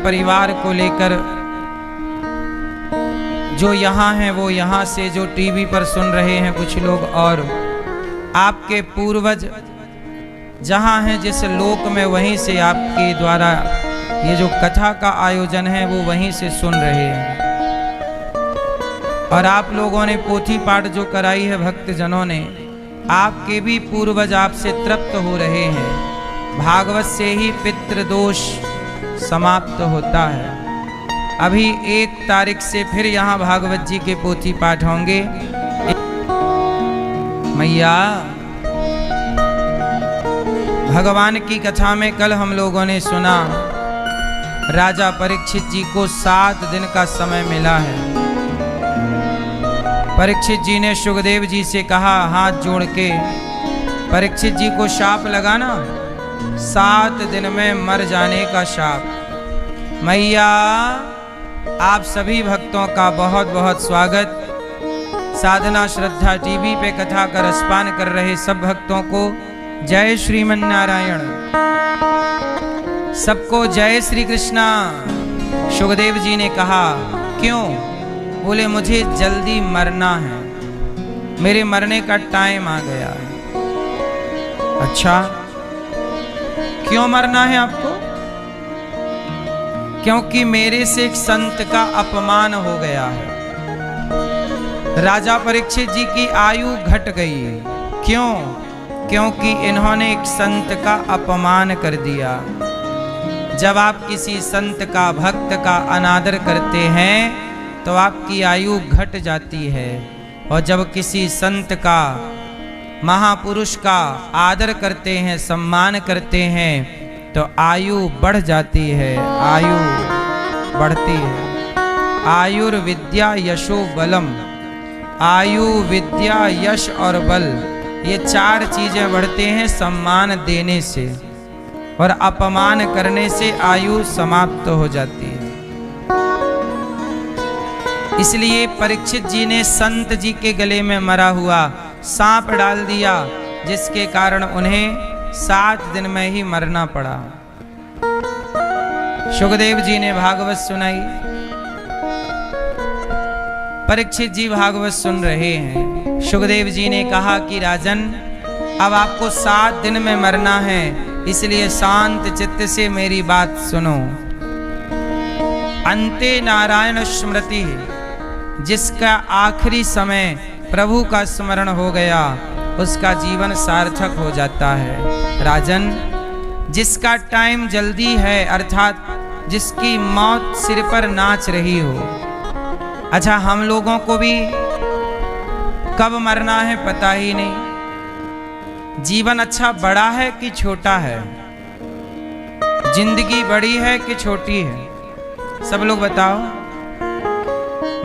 परिवार को लेकर जो यहाँ हैं वो यहाँ से, जो टीवी पर सुन रहे हैं कुछ लोग, और आपके पूर्वज जहाँ हैं जिस लोक में, वहीं से आपके द्वारा ये जो कथा का आयोजन है वो वहीं से सुन रहे हैं। और आप लोगों ने पोथी पाठ जो कराई है भक्तजनों ने, आपके भी पूर्वज आपसे तृप्त हो रहे हैं। भागवत से ही पितृदोष समाप्त होता है। अभी 1 तारीख से फिर यहाँ भागवत जी के पोथी पाठ होंगे। मैया, भगवान की कथा में कल हम लोगों ने सुना, राजा परीक्षित जी को 7 दिन का समय मिला है। परीक्षित जी ने सुखदेव जी से कहा, हाथ जोड़ के, परीक्षित जी को शाप लगाना, 7 दिन में मर जाने का शाप। मैया, आप सभी भक्तों का बहुत बहुत स्वागत। साधना श्रद्धा टीवी पे कथा का रसपान कर रहे सब भक्तों को जय श्रीमन नारायण, सबको जय श्री कृष्णा। सुखदेव जी ने कहा, क्यों? बोले, मुझे जल्दी मरना है, मेरे मरने का टाइम आ गया है। अच्छा, क्यों मरना है आपको? क्योंकि मेरे से एक संत का अपमान हो गया है। राजा परीक्षित जी की आयु घट गई है। क्यों? क्योंकि इन्होंने एक संत का अपमान कर दिया। जब आप किसी संत का, भक्त का अनादर करते हैं तो आपकी आयु घट जाती है, और जब किसी संत का, महापुरुष का आदर करते हैं, सम्मान करते हैं, तो आयु बढ़ जाती है, आयु बढ़ती है। आयुर्विद्या यशो बलम, आयु, विद्या, यश और बल, ये 4 चीजें बढ़ते हैं सम्मान देने से, और अपमान करने से आयु समाप्त हो जाती है। इसलिए परीक्षित जी ने संत जी के गले में मरा हुआ सांप डाल दिया, जिसके कारण उन्हें 7 दिन में ही मरना पड़ा। सुखदेव जी ने भागवत सुनाई। परीक्षित जी भागवत सुन रहे हैं। सुखदेव जी ने कहा कि राजन, अब आपको 7 दिन में मरना है, इसलिए शांत चित्त से मेरी बात सुनो। अंते नारायण स्मृति, जिसका आखिरी समय प्रभु का स्मरण हो गया, उसका जीवन सार्थक हो जाता है। राजन, जिसका टाइम जल्दी है, अर्थात जिसकी मौत सिर पर नाच रही हो। अच्छा, हम लोगों को भी कब मरना है पता ही नहीं। जीवन अच्छा बड़ा है कि छोटा है? जिंदगी बड़ी है कि छोटी है? सब लोग बताओ।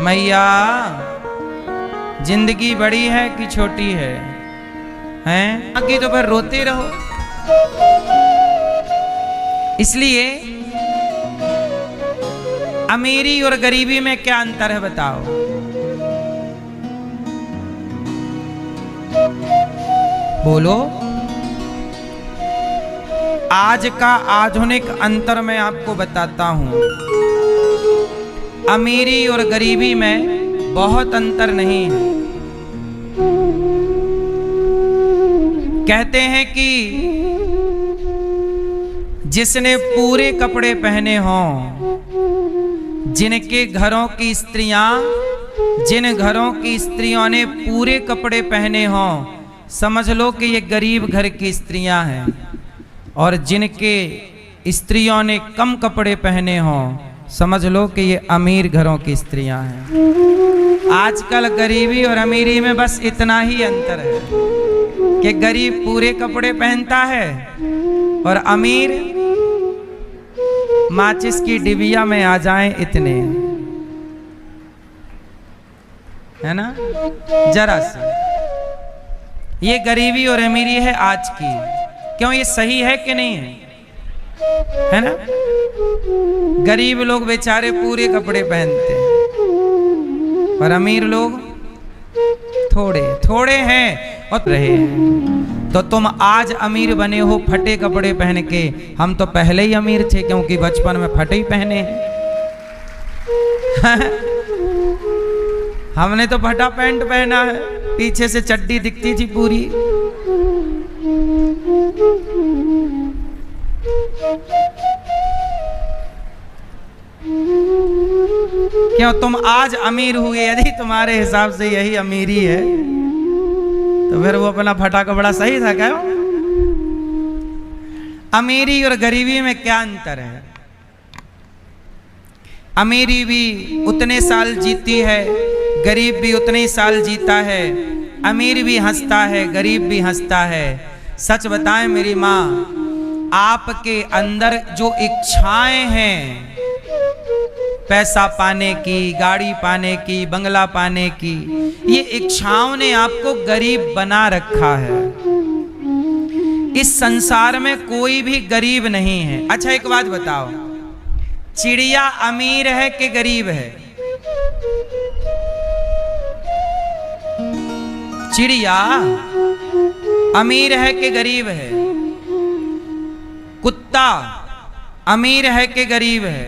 मैया, जिंदगी बड़ी है कि छोटी है? हैं? आगे तो फिर रोते रहो। इसलिए अमीरी और गरीबी में क्या अंतर है बताओ? बोलो। आज का आधुनिक अंतर मैं आपको बताता हूं। अमीरी और गरीबी में बहुत अंतर नहीं है। कहते हैं कि जिसने पूरे कपड़े पहने हों, जिनके घरों की स्त्रियां, जिन घरों की स्त्रियों ने पूरे कपड़े पहने हों, समझ लो कि ये गरीब घर की स्त्रियां हैं। और जिनके स्त्रियों ने कम कपड़े पहने हों, समझ लो कि ये अमीर घरों की स्त्रियां हैं। आजकल गरीबी और अमीरी में बस इतना ही अंतर है कि गरीब पूरे कपड़े पहनता है और अमीर माचिस की डिबिया में आ जाएं इतने, है ना? जरा सा ये गरीबी और अमीरी है आज की। क्यों? ये सही है कि नहीं है? है ना? गरीब लोग बेचारे पूरे कपड़े पहनते हैं और अमीर लोग थोड़े थोड़े हैं और रहे हैं। तो तुम आज अमीर बने हो फटे कपड़े पहन के, हम तो पहले ही अमीर थे क्योंकि बचपन में फटे ही पहने हमने तो फटा पैंट पहना है, पीछे से चड्डी दिखती थी पूरी। क्यों तुम आज अमीर हुए, यदि तुम्हारे हिसाब से यही अमीरी है तो फिर वो अपना फटा कपड़ा सही था क्या? अमीरी और गरीबी में क्या अंतर है? अमीरी भी उतने साल जीती है, गरीब भी उतने ही साल जीता है। अमीर भी हंसता है, गरीब भी हंसता है। सच बताएं मेरी माँ, आपके अंदर जो इच्छाएं हैं, पैसा पाने की, गाड़ी पाने की, बंगला पाने की, ये इच्छाओं ने आपको गरीब बना रखा है। इस संसार में कोई भी गरीब नहीं है। अच्छा एक बात बताओ, चिड़िया अमीर है कि गरीब है? चिड़िया अमीर है कि गरीब है? कुत्ता अमीर है कि गरीब है?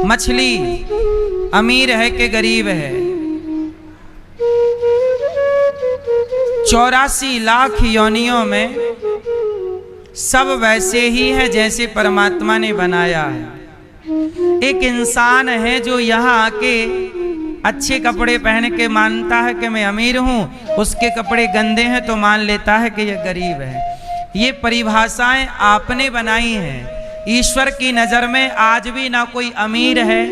मछली अमीर है कि गरीब है? 84 लाख योनियों में सब वैसे ही है जैसे परमात्मा ने बनाया है। एक इंसान है जो यहाँ आके अच्छे कपड़े पहन के मानता है कि मैं अमीर हूँ, उसके कपड़े गंदे हैं तो मान लेता है कि यह गरीब है। ये परिभाषाएं आपने बनाई हैं। ईश्वर की नजर में आज भी ना कोई अमीर है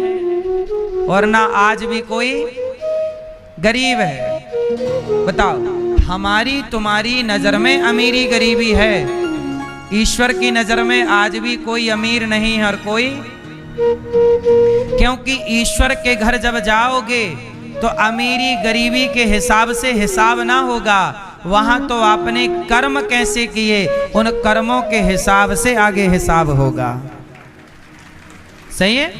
और ना आज भी कोई गरीब है। बताओ, हमारी तुम्हारी नजर में अमीरी गरीबी है, ईश्वर की नजर में आज भी कोई अमीर नहीं है और कोई, क्योंकि ईश्वर के घर जब जाओगे तो अमीरी गरीबी के हिसाब से हिसाब ना होगा। वहां तो आपने कर्म कैसे किए, उन कर्मों के हिसाब से आगे हिसाब होगा। सही है?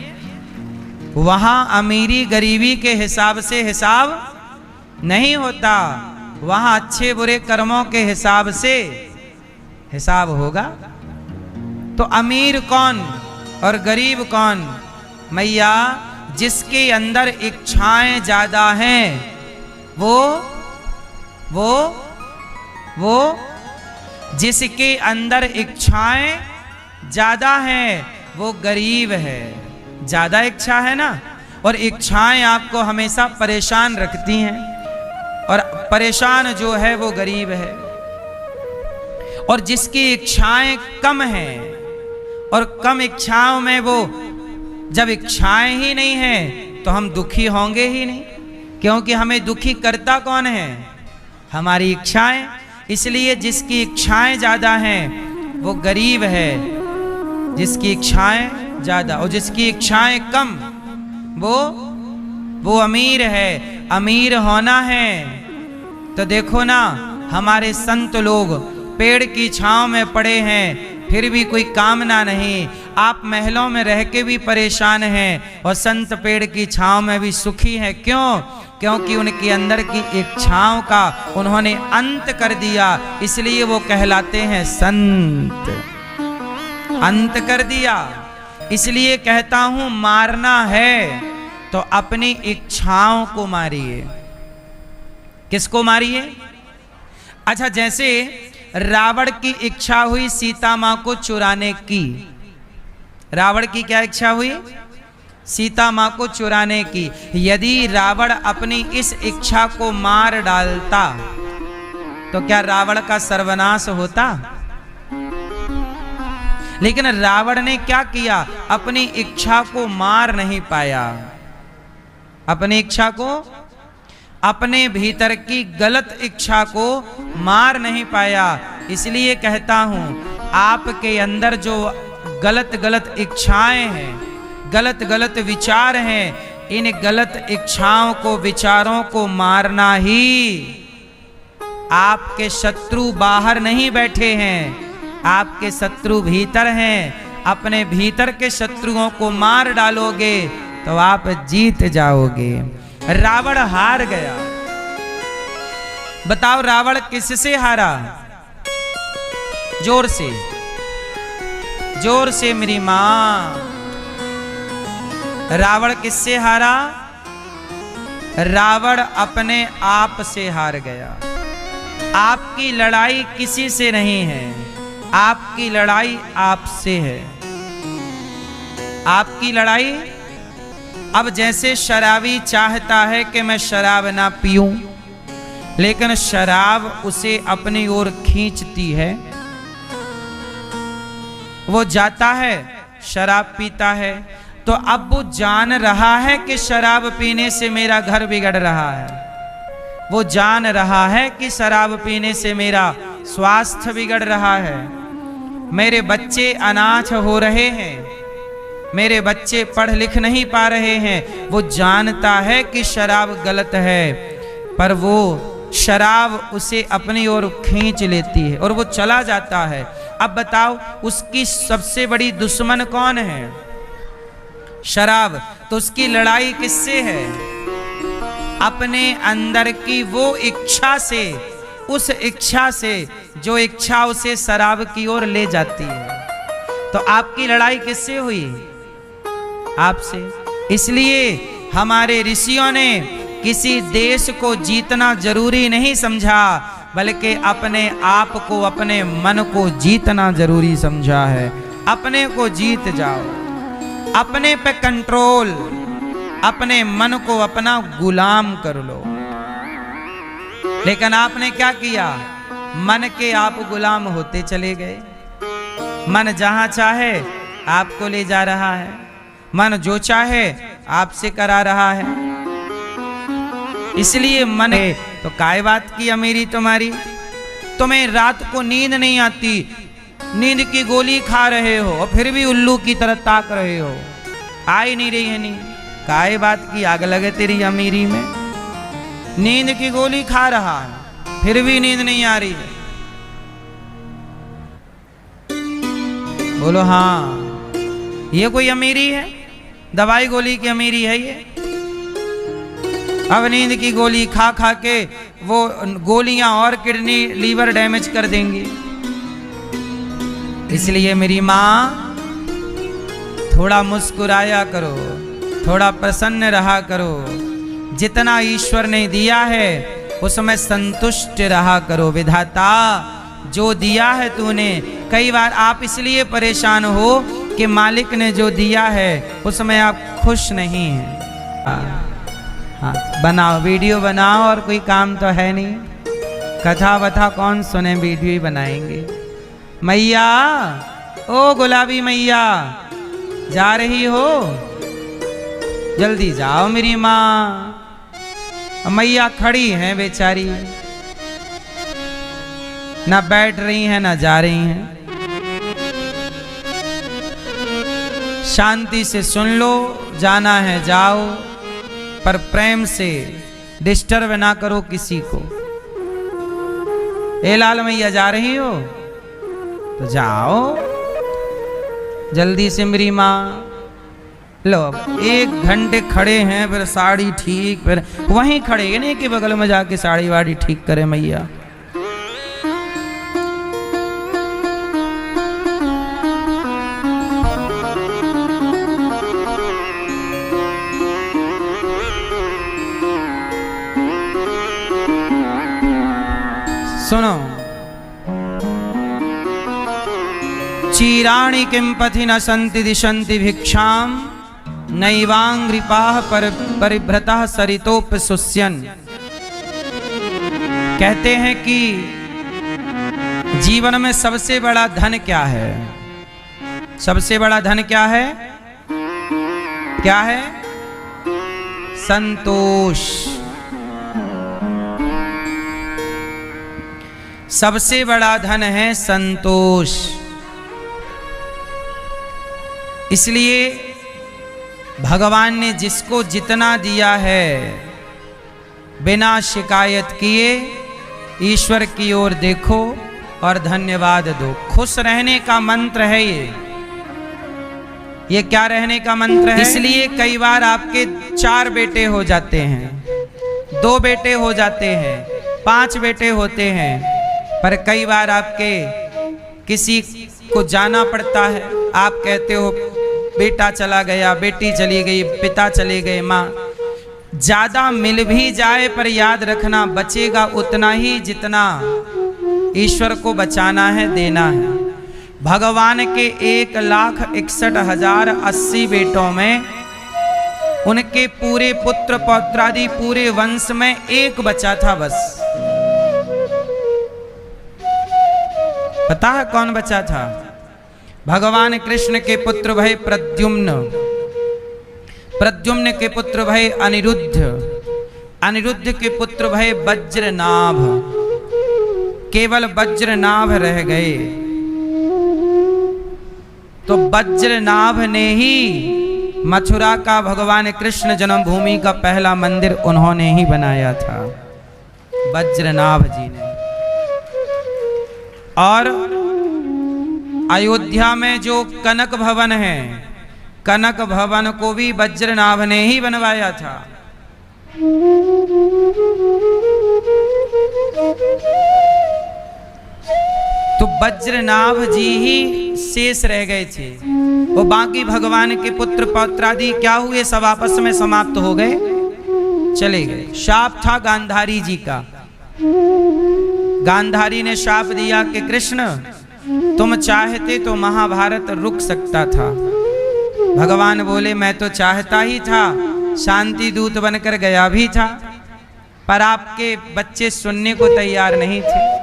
वहां अमीरी गरीबी के हिसाब से हिसाब नहीं होता, वहां अच्छे बुरे कर्मों के हिसाब से हिसाब होगा। तो अमीर कौन और गरीब कौन? मैया, जिसके अंदर इच्छाएं ज्यादा हैं वो जिसके अंदर इच्छाएं ज्यादा हैं वो गरीब है। ज्यादा इच्छा है ना, और इच्छाएं आपको हमेशा परेशान रखती हैं, और परेशान जो है वो गरीब है। और जिसकी इच्छाएं कम हैं और कम इच्छाओं में वो, जब इच्छाएं ही नहीं हैं तो हम दुखी होंगे ही नहीं, क्योंकि हमें दुखी करता कौन है? हमारी इच्छाएं। इसलिए जिसकी इच्छाएं ज्यादा हैं वो गरीब है, जिसकी इच्छाएं ज्यादा, और जिसकी इच्छाएं कम वो अमीर है। अमीर होना है तो देखो ना, हमारे संत लोग पेड़ की छांव में पड़े हैं फिर भी कोई कामना नहीं। आप महलों में रह के भी परेशान हैं और संत पेड़ की छांव में भी सुखी हैं। क्यों? क्योंकि उनके अंदर की इच्छाओं का उन्होंने अंत कर दिया, इसलिए वो कहलाते हैं संत। अंत कर दिया। इसलिए कहता हूं, मारना है तो अपनी इच्छाओं को मारिए। किसको मारिए? अच्छा, जैसे रावण की इच्छा हुई सीता मां को चुराने की। रावण की क्या इच्छा हुई? सीता मां को चुराने की। यदि रावण अपनी इस इच्छा को मार डालता तो क्या रावण का सर्वनाश होता? लेकिन रावण ने क्या किया? अपनी इच्छा को मार नहीं पाया। अपनी इच्छा को, अपने भीतर की गलत इच्छा को मार नहीं पाया। इसलिए कहता हूं, आपके अंदर जो गलत गलत इच्छाएं हैं, गलत गलत विचार हैं, इन गलत इच्छाओं को, विचारों को मारना ही। आपके शत्रु बाहर नहीं बैठे हैं, आपके शत्रु भीतर हैं। अपने भीतर के शत्रुओं को मार डालोगे तो आप जीत जाओगे। रावण हार गया। बताओ, रावण किससे हारा? जोर से, जोर से मेरी मां। रावण किससे हारा? रावण अपने आप से हार गया। आपकी लड़ाई किसी से नहीं है, आपकी लड़ाई आपसे है। आपकी लड़ाई, अब जैसे शराबी चाहता है कि मैं शराब ना पीऊं, लेकिन शराब उसे अपनी ओर खींचती है। वो जाता है, शराब पीता है, तो अब वो जान रहा है कि शराब पीने से मेरा घर बिगड़ रहा है। वो जान रहा है कि शराब पीने से मेरा स्वास्थ्य बिगड़ रहा है, मेरे बच्चे अनाथ हो रहे हैं, मेरे बच्चे पढ़ लिख नहीं पा रहे हैं। वो जानता है कि शराब गलत है, पर वो शराब उसे अपनी ओर खींच लेती है और वो चला जाता है। अब बताओ, उसकी सबसे बड़ी दुश्मन कौन है? शराब। तो उसकी लड़ाई किससे है? अपने अंदर की वो इच्छा से, उस इच्छा से जो इच्छा उसे शराब की ओर ले जाती है। तो आपकी लड़ाई किससे हुई? आपसे। इसलिए हमारे ऋषियों ने किसी देश को जीतना जरूरी नहीं समझा, बल्कि अपने आप को, अपने मन को जीतना जरूरी समझा है। अपने को जीत जाओ, अपने पे कंट्रोल, अपने मन को अपना गुलाम कर लो। लेकिन आपने क्या किया? मन के आप गुलाम होते चले गए। मन जहां चाहे आपको ले जा रहा है, मन जो चाहे आपसे करा रहा है। इसलिए मन है तो काय बात की अमीरी तुम्हारी? तुम्हें रात को नींद नहीं आती, नींद की गोली खा रहे हो और फिर भी उल्लू की तरह ताक रहे हो, आ ही नहीं रही है नींद। काय बात की आग लगे तेरी अमीरी में? नींद की गोली खा रहा है फिर भी नींद नहीं आ रही है। बोलो हाँ, ये कोई अमीरी है? दवाई गोली की अमीरी है ये? अब नींद की गोली खा खा के वो गोलियां और किडनी लीवर डैमेज कर देंगी। इसलिए मेरी मां, थोड़ा मुस्कुराया करो, थोड़ा प्रसन्न रहा करो। जितना ईश्वर ने दिया है उसमें संतुष्ट रहा करो। विधाता जो दिया है तूने, कई बार आप इसलिए परेशान हो कि मालिक ने जो दिया है उसमें आप खुश नहीं हैं। हाँ, बनाओ, वीडियो बनाओ, और कोई काम तो है नहीं। कथा वथा कौन सुने, वीडियो ही बनाएंगे। मैया, ओ गुलाबी मैया, जा रही हो? जल्दी जाओ मेरी माँ। मैया खड़ी हैं बेचारी, ना बैठ रही हैं ना जा रही हैं। शांति से सुन लो, जाना है जाओ, पर प्रेम से डिस्टर्ब ना करो किसी को। ए लाल मैया, जा रही हो तो जाओ जल्दी से मेरी माँ। लो, 1 घंटे खड़े हैं, फिर साड़ी ठीक, फिर वहीं खड़े नहीं कि बगल में जाके साड़ी वाड़ी ठीक करे मैया। सुनो, चीराणि किं पथि न सन्ति दिशन्ति भिक्षां, नैवांग्रिपाः परिभ्रतः सरितोपसुष्यन्। कहते हैं कि जीवन में सबसे बड़ा धन क्या है? सबसे बड़ा धन क्या है? क्या है? संतोष। सबसे बड़ा धन है संतोष। इसलिए भगवान ने जिसको जितना दिया है, बिना शिकायत किए ईश्वर की ओर देखो और धन्यवाद दो। खुश रहने का मंत्र है ये क्या रहने का मंत्र है? इसलिए कई बार आपके 4 बेटे हो जाते हैं, 2 बेटे हो जाते हैं, 5 बेटे होते हैं, पर कई बार आपके किसी को जाना पड़ता है, आप कहते हो बेटा चला गया, बेटी चली गई, पिता चले गए, माँ, ज्यादा मिल भी जाए पर याद रखना बचेगा उतना ही जितना ईश्वर को बचाना है, देना है। भगवान के 1,61,080 बेटों में उनके पूरे पुत्र पौत्रादि पूरे वंश में एक बचा था बस। पता है कौन बचा था? भगवान कृष्ण के पुत्र भय प्रद्युम्न, प्रद्युम्न के पुत्र भय अनिरुद्ध, अनिरुद्ध के पुत्र भय वज्रनाभ। केवल वज्रनाभ रह गए। तो वज्रनाभ ने ही मथुरा का भगवान कृष्ण जन्मभूमि का पहला मंदिर उन्होंने ही बनाया था, वज्रनाभ जी ने। और अयोध्या में जो कनक भवन है, कनक भवन को भी वज्रनाभ ने ही बनवाया था। तो वज्रनाभ जी ही शेष रह गए थे। वो बाकी भगवान के पुत्र पौत्रादि क्या हुए? सब आपस में समाप्त हो गए, चले गए। शाप था गांधारी जी का। गांधारी ने शाप दिया कि कृष्ण तुम चाहते तो महाभारत रुक सकता था। भगवान बोले मैं तो चाहता ही था, शांति दूत बनकर गया भी था, पर आपके बच्चे सुनने को तैयार नहीं थे।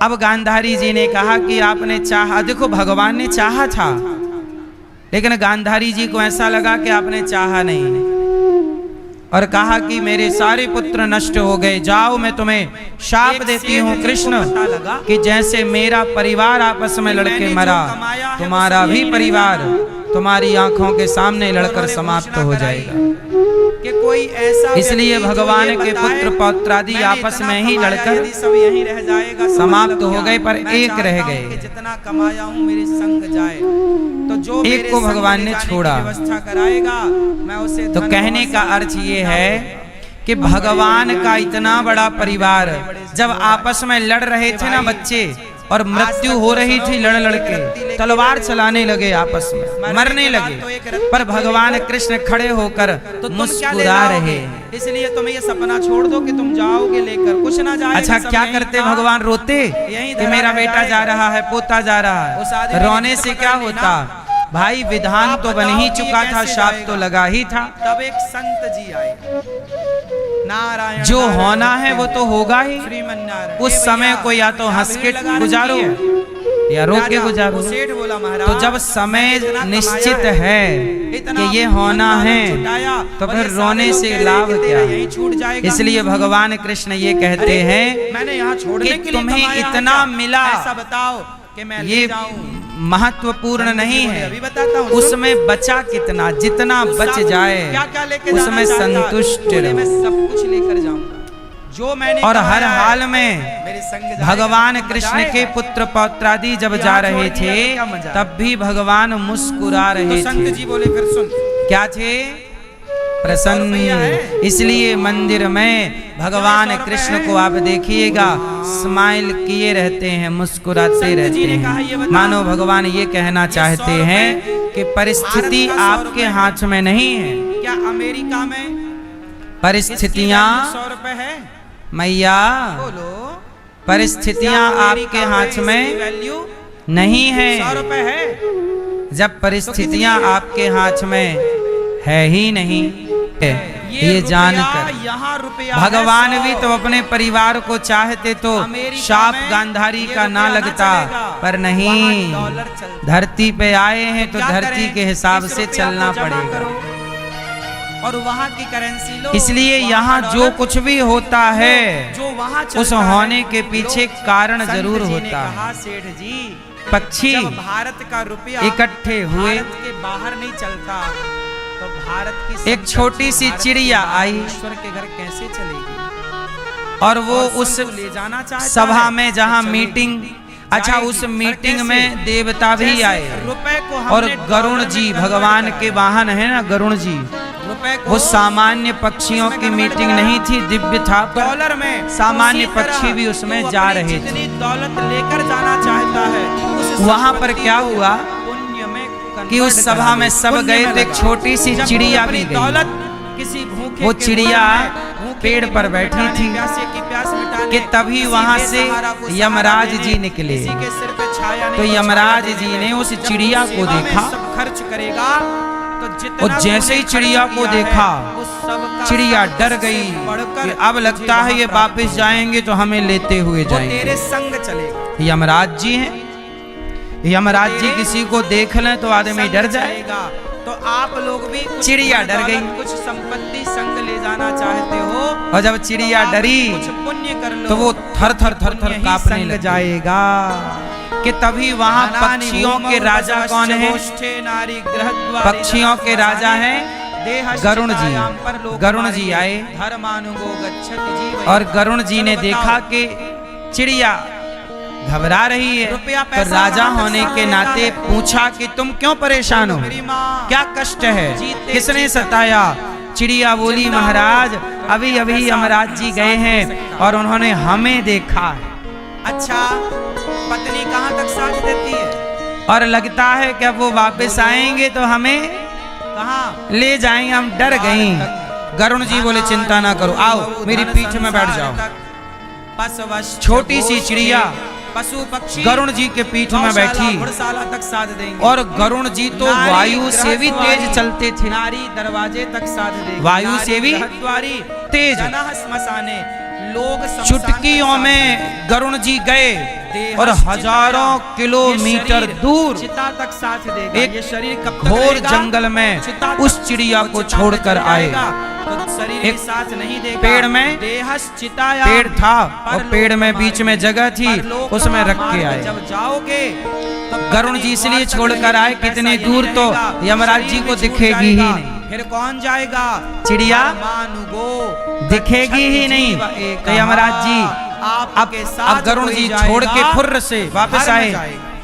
अब गांधारी जी ने कहा कि आपने चाहा, देखो भगवान ने चाहा था, लेकिन गांधारी जी को ऐसा लगा कि आपने चाहा नहीं, और कहा कि मेरे सारे पुत्र नष्ट हो गए, जाओ मैं तुम्हें शाप देती हूँ कृष्ण कि जैसे मेरा परिवार आपस में लड़के मरा, तुम्हारा भी परिवार तुम्हारी आंखों के सामने लड़कर समाप्त हो जाएगा। कि कोई ऐसा, इसलिए भगवान के पुत्र पौत्रादि आपस में ही लड़कर सब यहीं रह जाएगा, समाप्त हो गए, पर एक रह गए। जितना कमाया हूँ मेरे संग जाए, तो जो एक को भगवान ने छोड़ा, व्यवस्था कराएगा मैं उसे। तो कहने का अर्थ ये है कि भगवान का इतना बड़ा परिवार जब आपस में लड़ रहे थे ना बच्चे, और मृत्यु हो रही थी लड़ लड़के, तलवार चलाने लगे, आपस में मरने लगे, पर भगवान कृष्ण खड़े होकर मुस्कुरा रहे। इसलिए तुम ये सपना छोड़ दो कि तुम जाओगे लेकर, कुछ ना जाए। अच्छा क्या करते भगवान? रोते कि मेरा बेटा जा रहा है, पोता जा रहा है। रोने से क्या होता भाई? विधान तो बन ही चुका था, शाप तो लगा ही था। तब एक संत जी आए, नारायण, जो होना है वो तो होगा ही। उस समय को या तो हंस के गुजारो या रो के गुजारो। तो जब समय निश्चित है कि ये होना है, तो फिर रोने से लाभ क्या? इसलिए भगवान कृष्ण ये कहते हैं कि तुम्हें इतना मिला, ये महत्वपूर्ण नहीं है, अभी बताता हूँ। उसमें बचा कितना, जितना बच जाए उसमें संतुष्ट रहो। मैं सब कुछ लेकर जाऊंगा जो मैंने, और हर हाल में मेरे संग भगवान कृष्ण के पुत्र पौत्रादि जब जा रहे थे तब भी भगवान मुस्कुरा रहे थे। संत जी बोले फिर सुन, क्या थे? प्रसन्न। इसलिए मंदिर में भगवान कृष्ण को आप देखिएगा, स्माइल किए रहते हैं, मुस्कुराते रहते हैं, मानो भगवान ये कहना चाहते हैं कि परिस्थिति आपके हाथ में नहीं है। क्या अमेरिका में परिस्थितियां 100 रुपए है मैया? बोलो, परिस्थितियां आपके हाथ में नहीं है, 100 रुपए है। जब परिस्थितियां आपके हाथ में है ही नहीं, ये जानकर भगवान भी तो अपने परिवार को चाहते तो शाप गांधारी का ना लगता, पर नहीं, धरती पे आए हैं तो धरती के हिसाब से चलना पड़ेगा। और वहाँ की करेंसी लो। इसलिए यहाँ जो कुछ भी होता है, जो वहाँ उस होने के पीछे कारण जरूर होता है। सेठ जी, पक्षी भारत का रुपया इकट्ठे हुए, भारत के बाहर नहीं चलता, तो भारत की एक छोटी सी चिड़िया आई, ईश्वर के घर कैसे चलेगी? और वो उस ले जाना चाहता सभा में जहाँ मीटिंग, अच्छा उस मीटिंग में देवता भी आए, रुपए को और गरुण जी, भगवान के वाहन है ना गरुण जी, रुपए को वो सामान्य पक्षियों की मीटिंग नहीं थी, दिव्य था, डॉलर में सामान्य उसी तरह पक्षी भी उसमें वो जा अपनी रहे थे। जितनी दौलत लेकर जाना चाहता है उस वहां पर संपत्ति क्या को हुआ पुण्य में कि उस सभा में सब पुण्य गए में तो एक लगा। छोटी सी जब चिड़िया अपनी भी गई। दौलत किसी भूखे वो के चिड़िया भोजन में, भूखे पेड़ की पर भूख बैठी मिटाने, थी प्यासे की प्यास मिटाने, कि तभी किसी वहां से बेसहारा को सहारा यमराज देने, जी निकले। किसी के सिर पे छाया नहीं तो तो यमराज छाया जी देने ने में। उस जब चिड़िया तू को सेवा में देखा, सब खर्च करेगा तो जितना और जैसे ही तूने चिड़िया खर्च को किया है, देखा, उस सब का चिड़िया डर सबसे गई बढ़कर कि अब लगता है ये तुझे वापस वहां जाएंगे तो हमें लेते हुए वो तेरे जाएंगे। संग चलेगा, यमराज जी हैं, यमराज जी किसी को देख लें तो आदमी संग डर जाए। चलेगा। तो आप लोग भी कुछ चिड़िया डर गई। कुछ संपत्ति संग ले जाना चाहते हो, और जब चिड़िया तो आप डरी कुछ पुण्य कर लो तो वो थर थर थर पुण्य थर ही कांपने संग लग जाएगा। कि तभी वहां पक्षियों के राजा कौन है? पक्षियों के राजा हैं गरुण जी। गरुण जी आए और गरुण जी ने देखा कि चिड़िया घबरा रही है, तो राजा होने के नाते पूछा कि तुम क्यों परेशान हो, क्या कष्ट है, किसने सताया? चिड़िया बोली महाराज अभी अभी यमराज जी गए हैं और उन्होंने हमें देखा है। अच्छा, पत्नी कहाँ तक साथ देती है? और लगता है कि अब वो वापस आएंगे तो हमें कहाँ ले जाएंगे, हम डर गई। गरुण जी बोले चिंता ना करो, आओ मेरी पीठ में बैठ जाओ। छोटी सी चिड़िया पशु पक्षी गरुण जी के पीठ में बैठी घुड़शाला तक साथ देंगे और गरुण जी तो नारी वायु से भी तेज गृहद्वारी, चलते थे। नारी दरवाजे तक साथ देंगे, वायु नारी से भी गृहद्वारी, तेज। जनः श्मशाने, लोग शमशान चुटकियों तक में गरुण जी गए साथ और देहश्च हजारों चिताया, किलोमीटर ये शरीर दूर चिता तक साथ देगा। एक ये शरीर कब तक घोर रहेगा? जंगल में चिता तक। उस चिड़िया वो को चिता छोड़कर तक आए। जाएगा, तो शरीर एक भी साथ नहीं देगा। पेड़ में देहश्च चिताया, पेड़ था और परलोक पेड़ में हमारे, बीच में जगह थी, परलोक उसमें रख हमारे के आए। जब जाओगे तो गरुण जी इसलिए छोड़कर आए, कितने दूर तो यमराज जी को दिखेगी ही नहीं। फिर कौन जाएगा? चिड़िया मानुगो दिखेगी ही नहीं। तो यमराज जी अब गरुण जी छोड़ के फुर्र से वापस आए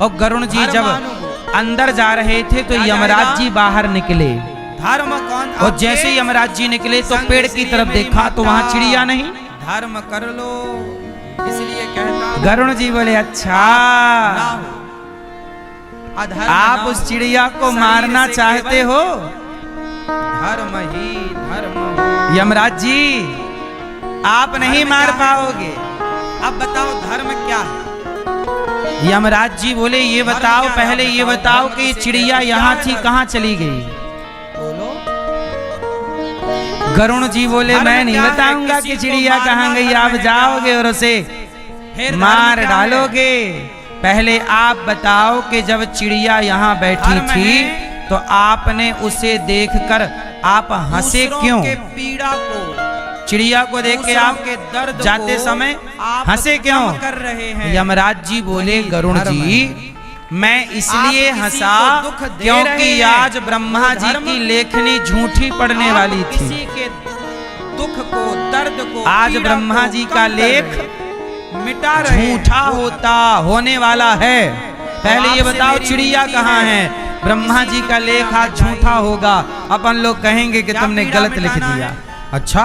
और गरुण जी जब अंदर जा रहे थे तो यमराज जी बाहर निकले धर्म कौन? और जैसे ही यमराज जी निकले तो पेड़ की तरफ देखा तो वहां चिड़िया नहीं। धर्म कर लो, इसलिए कहता हूं, गरुण जी बोले अच्छा ना हो, अधर्म आप ना उस हो। चिड़िया को शरीर मारना से चाहते केवल हो? धर्म ही धर्म हो। यमराज जी आप नहीं धर्म मार क्या है? पाओगे। अब बताओ धर्म क्या है? यमराज जी बोले ये बताओ, क्या है? पहले ये बताओ कि चिड़िया यहाँ थी कहाँ चली गई? बोलो। गरुण जी बोले धर्म मैं नहीं क्या है? बताऊंगा किसी कि को चिड़िया मारना कहाँ गई, धर्म आप है जाओगे क्या? और उसे फिर धर्म मार क्या है? डालोगे। पहले आप बताओ कि जब चिड़िया यहाँ बैठी धर्म थी है। तो आपने उसे देखकर आप हंसे दूसरों क्यों? के पीड़ा को, चिड़िया को देख के दूसरों आप के दर्द जाते को समय आप हंसे क्यों? कम कर रहे हैं। यमराज जी बोले वही गरुण धर्म जी है। मैं इसलिए आप किसी हंसा को दुख दे क्योंकि रहे हैं। आज ब्रह्मा वो जी धर्म की लेखनी झूठी पड़ने आप वाली थी। किसी के दुख को, दर्द को, आज पीड़ा ब्रह्मा को जी कम का कर लेख रहे हैं, मिटा रहे हैं। झूठा होता होने वाला है। पहले ये आपसे बताओ मेरी चिड़िया विनती कहाँ है, है? ब्रह्मा जी का लेख आज झूठा होगा, अपन लोग कहेंगे कि क्या तुमने पीड़ा गलत लिख मिटाना दिया। है? अच्छा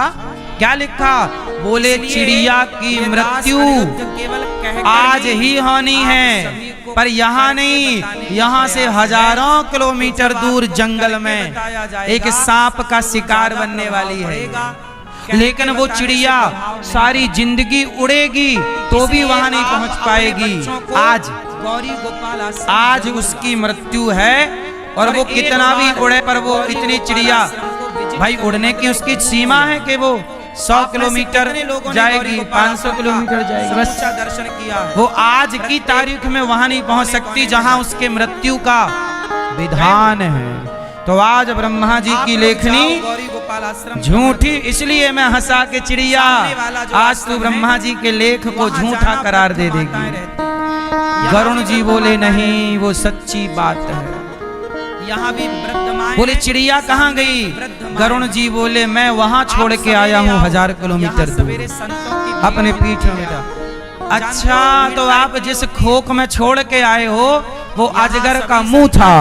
क्या लिखा? बोले इसलिए चिड़िया की ये मृत्यु दास अनिरुद्ध केवल कहकर आज ही होनी आप है, सभी को पर यहाँ करके नहीं, बताने की यहाँ से प्रयास है। हजारों किलोमीटर जब दूर आपको जंगल करके में बताया जाएगा, एक सांप का तो शिकार ज्यादा बनने प्रभाव वाली है। पड़ेगा। लेकिन वो कहते चिड़िया बताने से प्रभाव नहीं सारी जिंदगी उड़ेगी तो भी इसलिए वहां नहीं आप पहुंच अपने पाएगी। बच्चों को आज गौरी गोपाल आश्रम आज जरूर उसकी मृत्यु है और वो एक कितना भी बार उड़े पर वो गौरी इतनी गोपाल चिड़िया आश्रम को विजिट भाई करने उड़ने की उसकी सीमा है कि वो 100 आप में से किलोमीटर कितने लोगों ने जाएगी, गौरी गोपाल 500 आश्रम किलोमीटर का जाएगी, बस सच्चा दर्शन किया है। वो आज की तारीख में वहां नहीं पहुंच सकती जहां उसके मृत्यु का विधान है। तो आज ब्रह्मा जी आप की लोग लेखनी जाओ गौरी गोपाल आश्रम झूठी, इसलिए मैं हंसा के चिड़िया सामने वाला जो आज तू आश्रम ब्रह्मा है, जी के लेख को वहाँ झूठा जाना करार दे वृद्ध माताएं देगी। रहती हैं। यहाँ गरुण भी जी वृद्ध बोले माताएं नहीं वो सच्ची बात है। हैं। यहाँ भी वृद्ध माएं बोले हैं। चिड़िया कहाँ गई? वृद्ध माएं गरुण जी बोले मैं वहां छोड़ के आया हूँ 1000 किलोमीटर दूर सवेरे संतों की अपने पीठ में बैठा। अच्छा तो आप जिस खोख में छोड़ के आए हो वो अजगर का मुंह था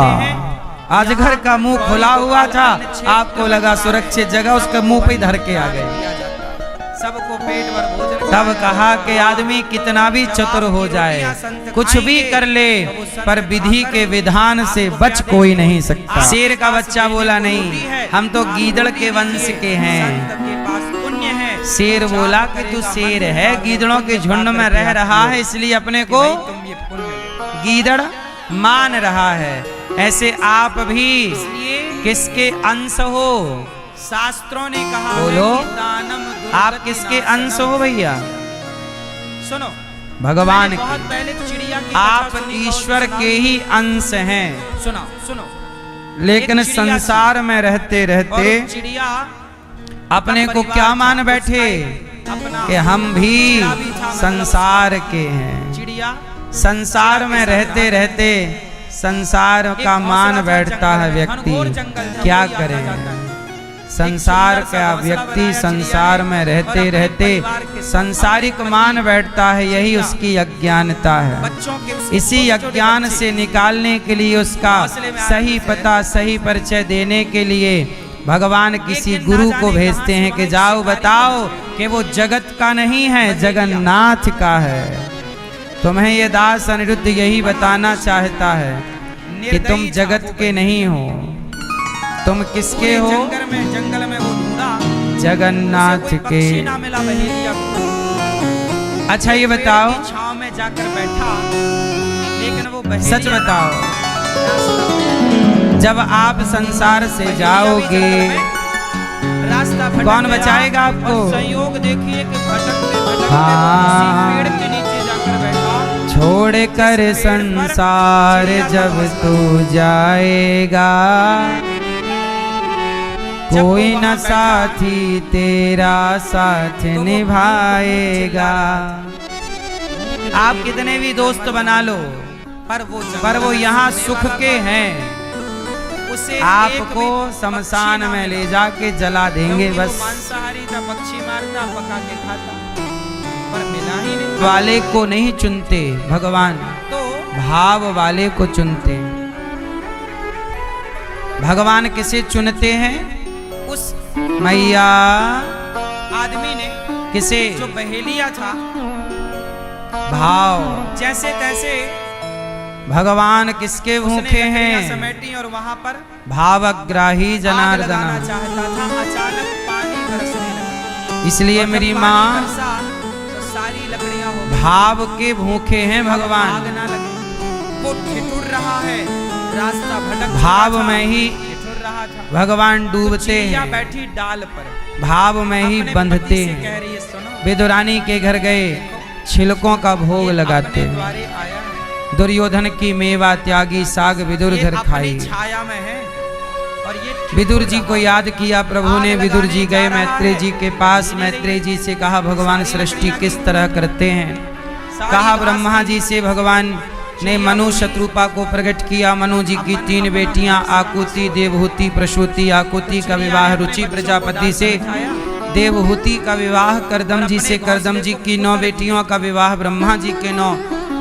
अजगर का मुंह खुला हुआ था, आपको लगा सुरक्षित जगह, उसके मुंह पे धर के आ गए। सबको पेट भर भोजन तब कहा कि आदमी कितना भी चतुर हो जाए, कुछ भी कर ले, पर विधि के विधान से बच कोई नहीं सकता। शेर का बच्चा बोला नहीं, हम तो गीदड़ के वंश के हैं। के पास पुण्य है। शेर बोला कि तू शेर है, गीदड़ों के झुंड में रह रहा है, इसलिए अपने को तुम ये पुण्य गीदड़ मान रहा है। ऐसे आप भी किसके अंश हो? शास्त्रों ने कहा बोलो, है कि दानम आप किसके अंश हो भैया? सुनो, भगवान मैंने बहुत के। पहले चिड़िया की आप कथा सुनी, ईश्वर कौन सी के ही अंश हैं, बात? सुनो सुनो, लेकिन एक चिड़िया संसार में रहते और रहते चिड़िया अपने को क्या मान बैठे अपना कि हम भी संसार के हैं। चिड़िया संसार में रहते रहते संसार का मान बैठता है व्यक्ति, क्या करें? संसार का व्यक्ति संसार में रहते रहते संसारिक मान बैठता है, यही उसकी अज्ञानता है। बच्चों के इसी अज्ञान से निकालने के लिए, उसका सही पता सही परिचय देने के लिए भगवान किसी गुरु को भेजते हैं कि जाओ बताओ कि वो जगत का नहीं है, जगन्नाथ का है। तुम्हें ये दास अनिरुद्ध यही बताना चाहता है कि तुम जगत के नहीं हो, तुम किसके हो? जंगल में वो ढूंढा, जगन्नाथ उसे कोई के। पक्षी ना मिला बहेलिया को। अच्छा ये बताओ, पेड़ की छांव में जाकर बैठा, लेकिन वो बहेलिया सच बताओ, जब आप संसार से जाओगे रास्ता भटक कौन गया, बचाएगा आपको? और संयोग देखिए कि भटकते भटकते हाँ। वो किसी पेड़ के नीचे जाकर बैठा। छोड़ कर संसार जब तू जाएगा, कोई न साथी तेरा साथ निभाएगा। आप कितने भी दोस्त बना लो, पर वो यहाँ सुख के हैं, उसे आपको शमशान में ले जाके जला देंगे बस। मांसाहारी था, पक्षी मारता पका के खाता, पर मिला ही नहीं। वाले को नहीं चुनते भगवान, तो भाव वाले को चुनते। भगवान किसे चुनते हैं? उस मैया आदमी ने किसे? जो बहेलिया था, भाव। जैसे तैसे भगवान किसके उसने भूखे लकड़ियां हैं? समेटी और वहां पर भावग्राही आग लगाना जनार्दन। चाहता था। अचानक पानी बरसने लगा, इसलिए और जब मेरी पानी माँ बरसा, तो सारी लकड़ियां हो गई। भाव के भूखे हैं आग भगवान। ना लगे, वो ठिठुर रहा है, रास्ता भटक भाव चुका था, में ही ठिठुर रहा था। भगवान डूबते चिड़िया हैं, बैठी डाल पर, भाव में ही अपने बंधते पति से हैं। कह रही है, सुनो, विदुरानी के घर गए, छिलकों का भोग ये लगाते अपने हैं। द्वारे आया है, दुर्योधन की मेवा त्यागी साग विदुर ये घर अपनी खाई। छाया में है, और ये विदुर जी को याद किया प्रभु ने। विदुर जी गए मैत्रेय जी के पास, मैत्रेय जी से कहा भगवान सृष्टि किस तरह करते हैं। कहा ब्रह्मा जी से भगवान ने मनु शत्रुपा को प्रकट किया। मनु जी की 3 बेटियां आकुति, देवहूति, प्रसूति। आकुति का विवाह रुचि प्रजापति से, देवहूति का विवाह करदम जी से, करदम जी की 9 बेटियों का विवाह ब्रह्मा जी के 9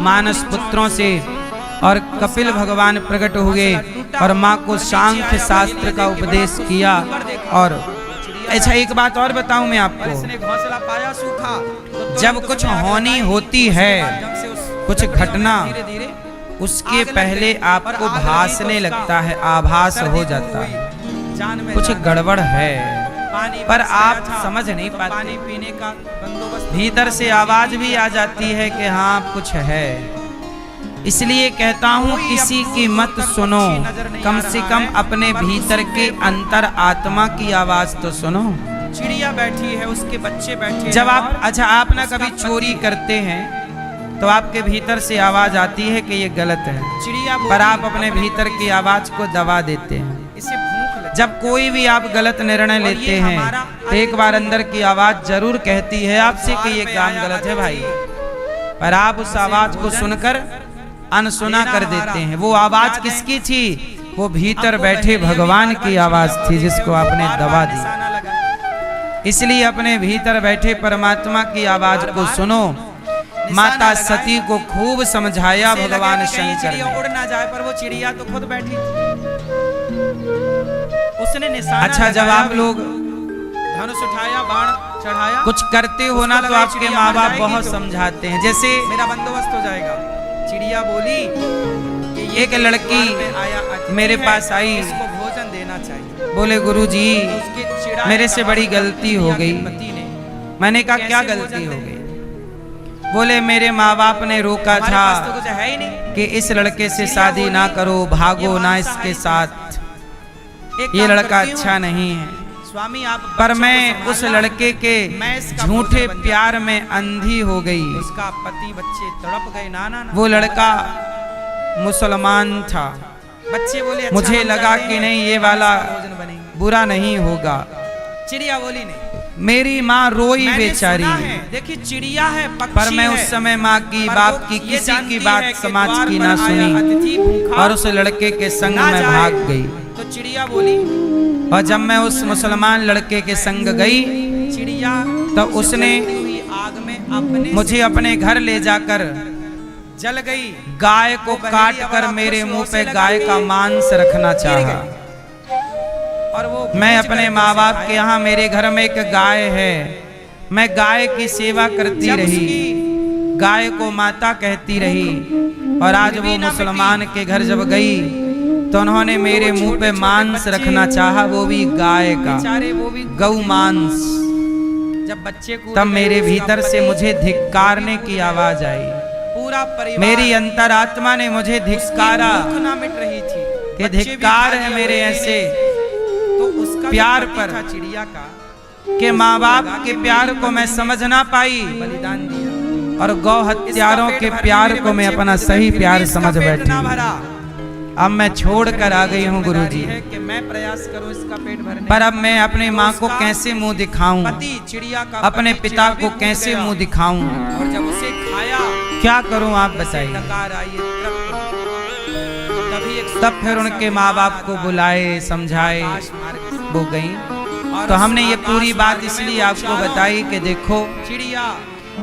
मानस पुत्रों से, और कपिल भगवान प्रकट हुए और माँ को सांख्य शास्त्र का उपदेश किया। और अच्छा एक बात और बताऊं मैं आपको, इसने घोंसला पाया सूखा, तो जब कुछ होनी होती है, कुछ घटना, धीरे-धीरे उसके पहले आपको भासने लगता है, आभास हो जाता है जान में कुछ गड़बड़ है, पानी पर बरस आप गया था, समझ नहीं पाते। पानी पीने का बंदोबस्त भीतर से आवाज भी आ जाती है कि हाँ कुछ है। इसलिए कहता हूँ किसी की मत सुनो, कम से कम अपने भीतर के अंतर आत्मा की आवाज तो सुनो। चिड़िया बैठी है, उसके बच्चे बैठे जब हैं, आप और अच्छा आप ना उसका कभी पति- चोरी करते हैं तो आपके भीतर से आवाज आती है कि ये गलत है, चिड़िया पर बोली, आप अपने भीतर की आवाज को दबा देते हैं। इसे भूख लगी। जब कोई भी आप गलत निर्णय और ये लेते हैं हमारा तो एक बार अंदर की आवाज जरूर कहती है आपसे कि ये काम गलत है भाई, पर आप उस आवाज को सुनकर अनसुना कर देते हैं। वो आवाज किसकी थी? वो भीतर बैठे भगवान की आवाज थी जिसको आपने दबा दी। निशाना लगा। इसलिए अपने भीतर बैठे परमात्मा की आवाज को सुनो। माता सती को खूब समझाया उसे लगे भगवान कि कहीं शंकर चिड़िया ने। उड़ ना जाए, पर वो चिड़िया तो खुद बैठी थी। उसने निशाना अच्छा, जब लगाया आप भी, लोग धनुष उठाया, बाण चढ़ाया, कुछ करते हो ना उसको तो लगा आपके चिड़िया माँ मर बाप जाएगी बहुत तो समझाते हैं। जैसे मेरा बंदोबस्त हो जाएगा। चिड़िया बोली कि ये एक लड़की द्वार पे आया अतिथि मेरे है, पास आई, इसको भोजन देना चाहिए। बोले गुरुजी तो उसके चिड़ाए मेरे से कहा बड़ी मतलब गलती हो चिड़िया के गई। पति ने, मैंने कहा कैसे क्या भोजन गलती हो देंगे? गई? बोले मेरे माँ बाप ने रोका हमारे पास तो था कुछ है ही नहीं। कि इस लड़के से चिड़िया शादी ना बोली, करो, ये भागो बात ना तो इसके है। साथ, एक ये काम लड़का करती हूँ, अच्छा नहीं है। स्वामी आप पर बच्चों को मैं उस संभालना, लड़के के मैं इसका झूठे भोजन बन प्यार में अंधी हो गई। जाऊं। उसका पति बच्चे तड़प गए। ना ना ना, वो लड़का मुसलमान था। बच्चे बोले अच्छा मुझे हम लगा चाहते कि हैं नहीं ये हम वाला इसका भोजन बनेंगे। बुरा नहीं होगा। चिड़िया बोली नहीं। मेरी माँ रोई मैंने बेचारी, सुना है, देखिए चिड़िया है, पक्षी पर मैं है, उस समय माँ की पर बाप वो की ये किसी जानती की है बात कि समाज द्वार की पर ना आया सुनी अतिथि भूखा और उस लड़के के संग ना में जाए। भाग गई। तो चिड़िया बोली, और जब मैं उस मुसलमान लड़के के संग गई चिड़िया तो उसने जलती हुई आग में अपने मुझे अपने घर ले जाकर जल गई। गाय को वो काट बहेलिया कर बड़ा मेरे खुश मुंह होश से पे लगा गाय के का मांस रखना गिर चाहा। गई। और वो मैं पूछ अपने गए माँ बाप कैसे के यहाँ, मेरे घर में एक गाय है, मैं गाय की सेवा करती जब रही, उसकी गाय को माता कहती रही। और आज वो मुसलमान के घर जब गई तो उन्होंने मेरे मुंह पे मांस रखना चाहा, वो भी गाय का, बेचारे वो भी गौ मांस। जब बच्चे को तब मेरे भीतर से मुझे धिक्कारने की आवाज आई। पूरा परिवार, मेरी अंतरात्मा ने मुझे धिक्कारा भूख ना मिट रही थी कि बच्चे भी धिक्कार भागे है मेरे हुए ऐसे थे। तो उसका प्यार जो पति पर था चिड़िया का, कि माँ बाप के प्यार को मैं समझ ना पाई बलिदान दिया और गौ हत्यारों के प्यार को मैं अपना सही प्यार समझ बैठी। ना भरा। अब मैं छोड़ कर आ गई हूँ गुरुजी, है कि मैं प्रयास करूं इसका पेट भरने। पर अब मैं अपने माँ को कैसे मुंह दिखाऊं, पति चिड़िया का अपने पति पिता चिड़िया को भी कैसे भूल गया। मुंह दिखाऊं, और जब उसे खाया, क्या करूं आप बताइए। डकार आई तभी एक तब फिर उनके माँ बाप को बुलाए, समझाए, आकाश मार्ग वो गई। और तो उस हमने ये आकाश पूरी बात मार्ग में इसलिए वो आपको चारों बताई कि देखो चिड़िया,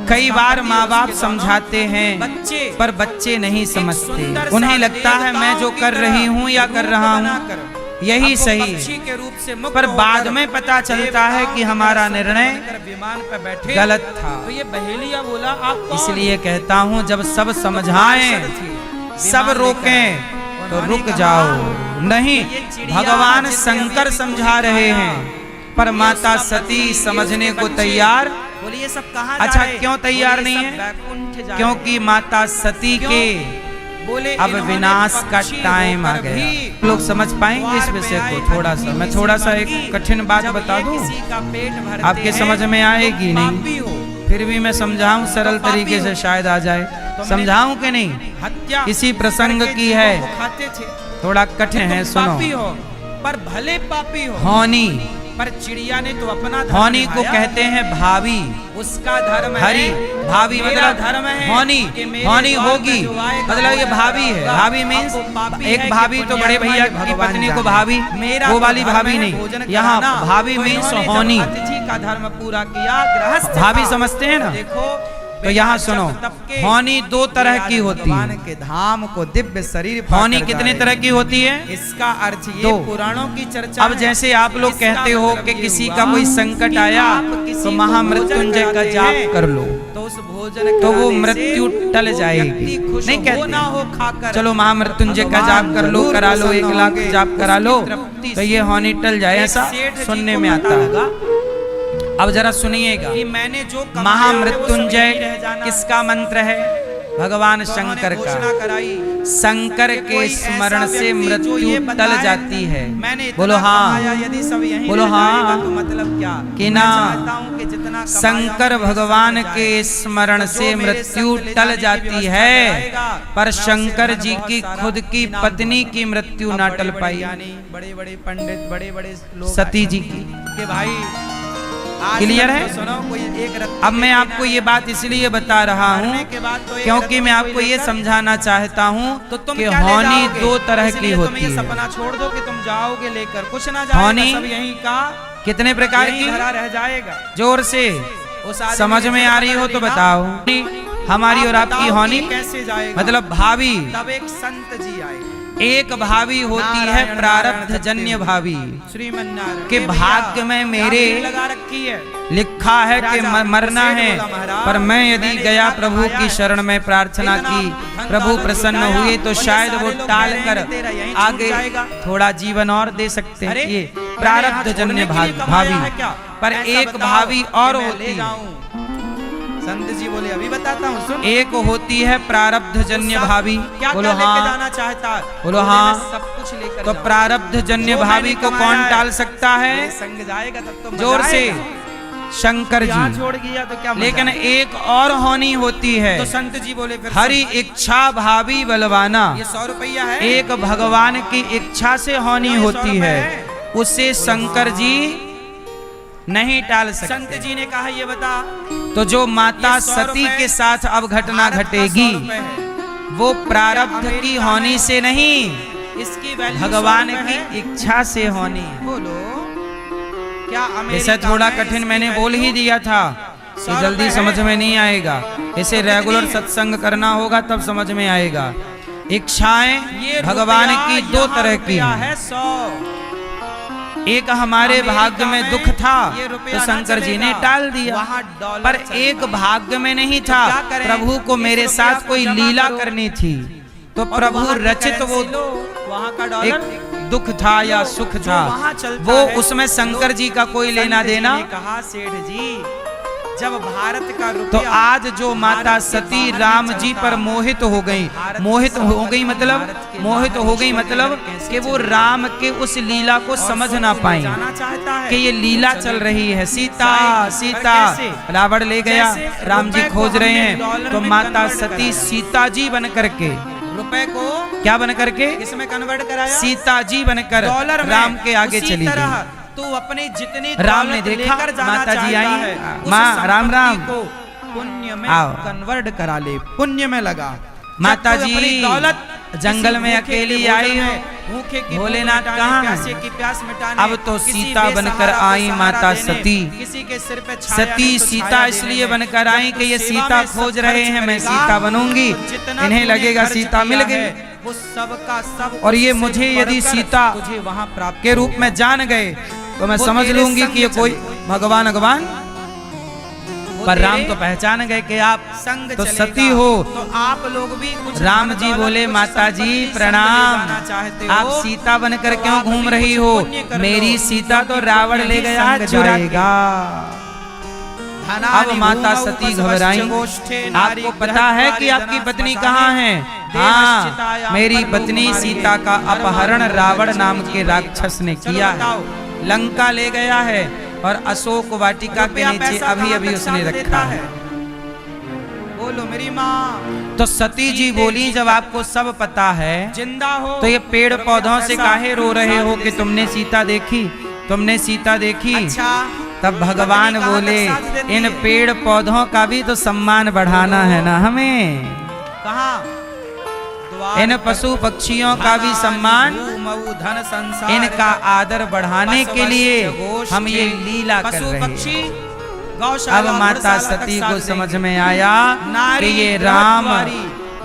कई बार उसका माँ पति, बाप उसके समझाते दोनों हैं बच्चे, पर बच्चे नहीं समझते। सुंदर उन्हें सा लगता है मैं जो देवताओं कर की रही तरह हूँ या कर रूप रहा हूँ बनाकर यही अब वो सही पक्षी है, के रूप से मुक्त पर बाद होकर में पता चलता है कि देवताओं हमारा के निर्णय बनकर विमान पर बैठे। गलत था। तो ये बहेलिया बोला आप कौन? इसलिए कहता हूँ जब सब समझाएं, सब रोकें तो रुक जाओ। नहीं, भगवान शंकर समझा रहे हैं पर माता सती समझने को तैयार। बोलिए ये सब कहाँ अच्छा, जा रहे? क्यों तैयार बोले, नहीं सब है? बैकुंठ जा रहे। क्योंकि माता सती क्यों? के बोले अब इन्होंने विनाश का पक्षी टाइम आ होकर गया। भी लोग समझ पाएंगे इस विषय को थोड़ा सा, मैं थोड़ा सा एक कठिन बात जब बता ये दूं, किसी का पेट भरते आपके हैं, समझ में आएगी तो नहीं, पापी हो। फिर भी मैं समझाऊं सरल पापी तरीके से हो। शायद आ जाए। समझाऊं कि नहीं? हत्या किसी प्रसंग करके की जीवों है, को खाते थे। थोड़ा कठिन है, तुम सुनो। पापी हो, पर भले पापी हो। हौनी, पर चिड़िया ने तो अपना धर्म हौनी को निभाया। कहते हैं भाभी। उसका धर्म है, हरी भाभी मेरा मतलब धर्म है हौनी, कि मेरे हौनी द्वार होगी पे जो आएगा मतलब ये वो भाभी है। होगा। भाभी मीन्स अब वो पापी है एक कि भाभी तो बड़े पुण्यात्मा भैया है, की भगवान पत्नी को जाने। भाभी, मेरा वो तो वाली धर्म भाभी है नहीं, भोजन यहाँ कराना। भाभी तो मीन्स इन्होंने जब हौनी। अतिथि का धर्म पूरा किया, गृहस्थ भाभी था। समझते हैं ना? देखो तो यहाँ सुनो, हौनी दो तरह की होती भगवान है। के धाम को दिव्य शरीर पाकर हौनी कितने जाएगा। तरह की होती है? इसका अर्थ ये दो। पुराणों की चर्चा अब है। जैसे आप लोग इसका कहते हो मतलब कि ये किसी हुआ का कोई संकट कि आया आप किसी तो को महामृत्युंजय भोजन का कराते जाप हैं, कर लो, तो उस भोजन तो वो कराने से मृत्यु टल वो जाएगी। व्यक्ति खुश नहीं हो कहते ना हो खाकर। चलो महामृत्युंजय का जाप कर लो, करा लो, 1 लाख जाप करा लो तो ये हौनी टल जाए, ऐसा सुनने में आता है। अब जरा सुनिएगा, कि मैंने जो कमाया है, वो सब महामृत्युंजय यहीं रह जाना। किसका मंत्र है? भगवान तो शंकर उन्होंने घोषणा का। कराई शंकर कि के कोई ऐसा स्मरण से व्यक्ति जो मृत्यु ये टल बताए, जाती है। मैंने इतना बोलो कमाया, हाँ, यदि सब यहीं बोलो रह जाएगा हाँ, तो मतलब क्या? कि मैं ना चाहता हूं कि जितना कमाया शंकर हूं, ये सब भगवान रह के जाए। स्मरण तो से जो मेरे मृत्यु संग ले टल जाने की जाती व्यवस्था है, कराएगा, पर मैं उसे शंकर धन जी बहुत की सारा खुद की इनाम पत्नी दूंगा। की मृत्यु अब ना बड़े टल बड़े पाई, ज्ञानी, बड़े बड़े पंडित, बड़े बड़े लोग सती आए जी की। कि भाई आज क्लियर तक है? तो सुनो, कोई एक रत्ती अब मैं के आपको ये बात इसलिए बता रहा हूँ मरने के बाद तो एक क्योंकि रत्ती मैं कोई आपको ये लेकर, समझाना चाहता हूँ तो तुम कि क्या ले हौनी जाओगे? 2 तरह इसलिए की तुम होती ये है। सपना छोड़ दो कि तुम जाओगे लेकर, कुछ ना जाएगा, हौनी सब यहीं का कितने प्रकार यहीं की? धरा रह जाएगा। जोर से उस आदमी समझ ने में जब आ रही हो पकड़ तो ली ना, बताओ। हमारी आप और आपकी बताओ हौनी कि कैसे जाएगा? मतलब भाभी। तब एक संत जी आए, एक भावी होती है प्रारब्ध जन्य भावी श्रीमन्नारायण के भाग्य में मेरे लगा रखी है। लिखा है कि मरना है, पर मैं यदि गया प्रभु की शरण में प्रार्थना की, प्रभु प्रसन्न हुए तो शायद वो टाल कर आगे थोड़ा जीवन और दे सकते हैं। ये प्रारब्ध जन्य भावी, पर एक भावी और होती है। संत जी बोले अभी बताता हूँ सुन। एक होती है प्रारब्ध जन्य भावी। क्या बोलो लेके हाँ, जाना चाहता है? बोलो हाँ। सब कुछ लेकर तो जाऊं। प्रारब्ध जन्य जो भावी मैंने को कमाया कौन है, टाल सकता है? मेरे संग जाएगा तब तो मजा जोर से आएगा। शंकर यहाँ जी। छोड़ गया तो क्या मजा लेकिन आएगा? एक और होनी होती है, तो संत जी बोले फिर हरि इच्छा भावी बलवाना। ये 100 रुपया है। एक भगवान की इच्छा से होनी क्यों ये 100 होती रुपए है, है? उसे शंकर जी नहीं टाल संत सकते। जी ने कहा ये बता, तो जो माता ये 100 सती रुपए के साथ अब घटना भारत का 100 घटेगी, रुपए है। वो प्रारब्ध अमेरिका की में होनी से नहीं, इसकी वैल्यू भगवान 100 रुपए की है। इच्छा से होनी है। बोलो क्या अमेरिका इसे थोड़ा में कठिन इसकी मैंने बोल ही वैल्यू दिया था, 100 ये जल्दी रुपए समझ है। में नहीं आएगा। इसे रेगुलर कितनी? सत्संग करना होगा तब समझ में आएगा। इच्छाएं ये भगवान रुपया की दो यहाँ तरह की रुपया हैं। है 100। एक हमारे अमेरिका भाग्य में में दुख था ये तो रुपया ना शंकर जी ने चलेगा। टाल दिया, वहाँ डॉलर पर चलता एक है। भाग्य में नहीं तो था। क्या करें? प्रभु को इस मेरे रुपया साथ को कोई जमा लीला करो। करनी थी, तो और प्रभु वहाँ की रचित वो करेंसी लो, वहाँ का डॉलर एक दुख था या सुख जो था, वहाँ चलता वो है, उसमें शंकर जी का कोई लेना संत जी देना। ने कहा सेठ जी, जब भारत का तो रुपया आज जो माता भारत के सती बाहर राम नहीं जी चलता, पर मोहित हो गई, भारत मोहित के हो बाहर गई मतलब भारत के मोहित बाहर हो गई ईश्वर मतलब नगर कैसे कि वो चलेगा? राम के उस लीला को और समझ सब ना को पाई जाना चाहता है कि ये लीला तो चल चले। रही है। सीता पर सीता कैसे? रावण ले गया, जैसे राम जी रुपए को खोज रहे हमने हैं, डॉलर तो में माता कन्वर्ट सती कराया। सीता जी बन करके, रुपए को क्या बन करके? किसमें कन्वर्ट कराया? सीता जी बनकर डॉलर में। राम के आगे उसी चली तरह गई। तू अपनी जितनी राम ने दौलत देखा, लेकर जाना माता जी चाहता आई, है, उस माँ, राम संपत्ति राम। को पुण्य में आओ। कन्वर्ट करा ले, पुण्य में लगा। माता जब तू जी अपनी दौलत जंगल किसी में भूखे अकेली के आई भोजन हो, में, भूखे की भोलेनाथ भूख मिटाने, कहाँ हैं? प्यासे की प्यास मिटाने, अब तो किसी सीता बनकर बेसहारा को आई सहारा माता देने, सती। किसी के सिर पे छाया सती नहीं तो सीता छाया इसलिए देने। बनकर आई जब कि ये तू सेवा सीता में सब खोज रहे खर्च हैं, मैं करेगा, सीता बनूंगी, तो जितना इन्हें तूने लगेगा खर्च सीता मिल किया गई। है, वो सब का सब और ये उससे मुझे यदि बढ़कर सीता तुझे वहाँ प्राप्त के रूप होगा। में जान गए तो मैं वो समझ तेरे लूंगी संग कि ये कोई चलेगा। भगवान भगवान, वो पर राम तेरे तो पहचान गए कि आप संग तो चलेगा। सती हो। तो आप लोग भी कुछ राम धन जी दौलत, बोले कुछ माता जी संपत्ति संग ले प्रणाम, जाना चाहते हो, आप सीता बनकर तो क्यों आप घूम भी रही कुछ हो? पुण्य कर लो, मेरी सीता तो क्योंकि रावण पुण्य ले ही गया संग चुरा के। जाएगा। अब माता सती घबराई। आपको पता है कि आपकी पत्नी कहाँ है? हाँ, मेरी पत्नी सीता का अपहरण रावण नाम के राक्षस ने किया है, लंका ले गया है और अशोक वाटिका के नीचे अभी अभी उसने रखा है। बोलो मेरी माँ। तो सती जी बोली, जब आपको सब पता है जिंदा हो तो ये पेड़ रुपया पौधों से पैसा काहे रो रहे हो साथ कि दे तुमने सकते सीता देखी, तुमने सीता देखी? अच्छा, तब भगवान पत्नी कहाँ बोले, तक साथ देती इन है? पेड़ पौधों का भी तो सम्मान बढ़ाना है ना हमें, कहाँ? द्वार इन पर पशु पक्षियों का भी धनानि सम्मान, भूमौ धन संसार इनका आदर बढ़ाने के लिए पशवस्य हम ये गोष्ठे। लीला कर पशु रहे पक्षी हैं। गौशाला, अब माता घुड़शाला तक सती साथ को देंगे। समझ में आया कि नारी ये राम गृहद्वारी,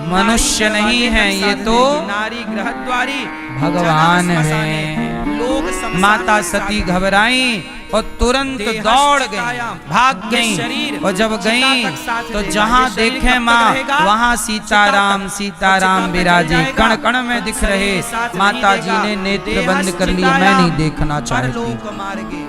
मनुष्य नारी नहीं गृहद्वारी है, ये तक तो साथ देंगी। नारी गृहद्वारी भगवान जन्म है। श्मशाने, लोग शमशान माता तक साथ सती देंगे। घबराई और तुरंत देहश्च दौड़ गई, चितायाम, भाग गई। शरीर और जब चिता गई तक साथ तो देगा। जहाँ ये शरीर देखे कब तक माँ, रहेगा? वहाँ चिता सीताराम तक। सीताराम चिता तक विराजे, जाएगा। कण कण में दिख शरीर रहे। साथ माता नहीं जी देगा। ने नेत्र देहश्च बंद कर लिए, चितायाम, मैं नहीं देखना चाहती। परलोक मार्गे।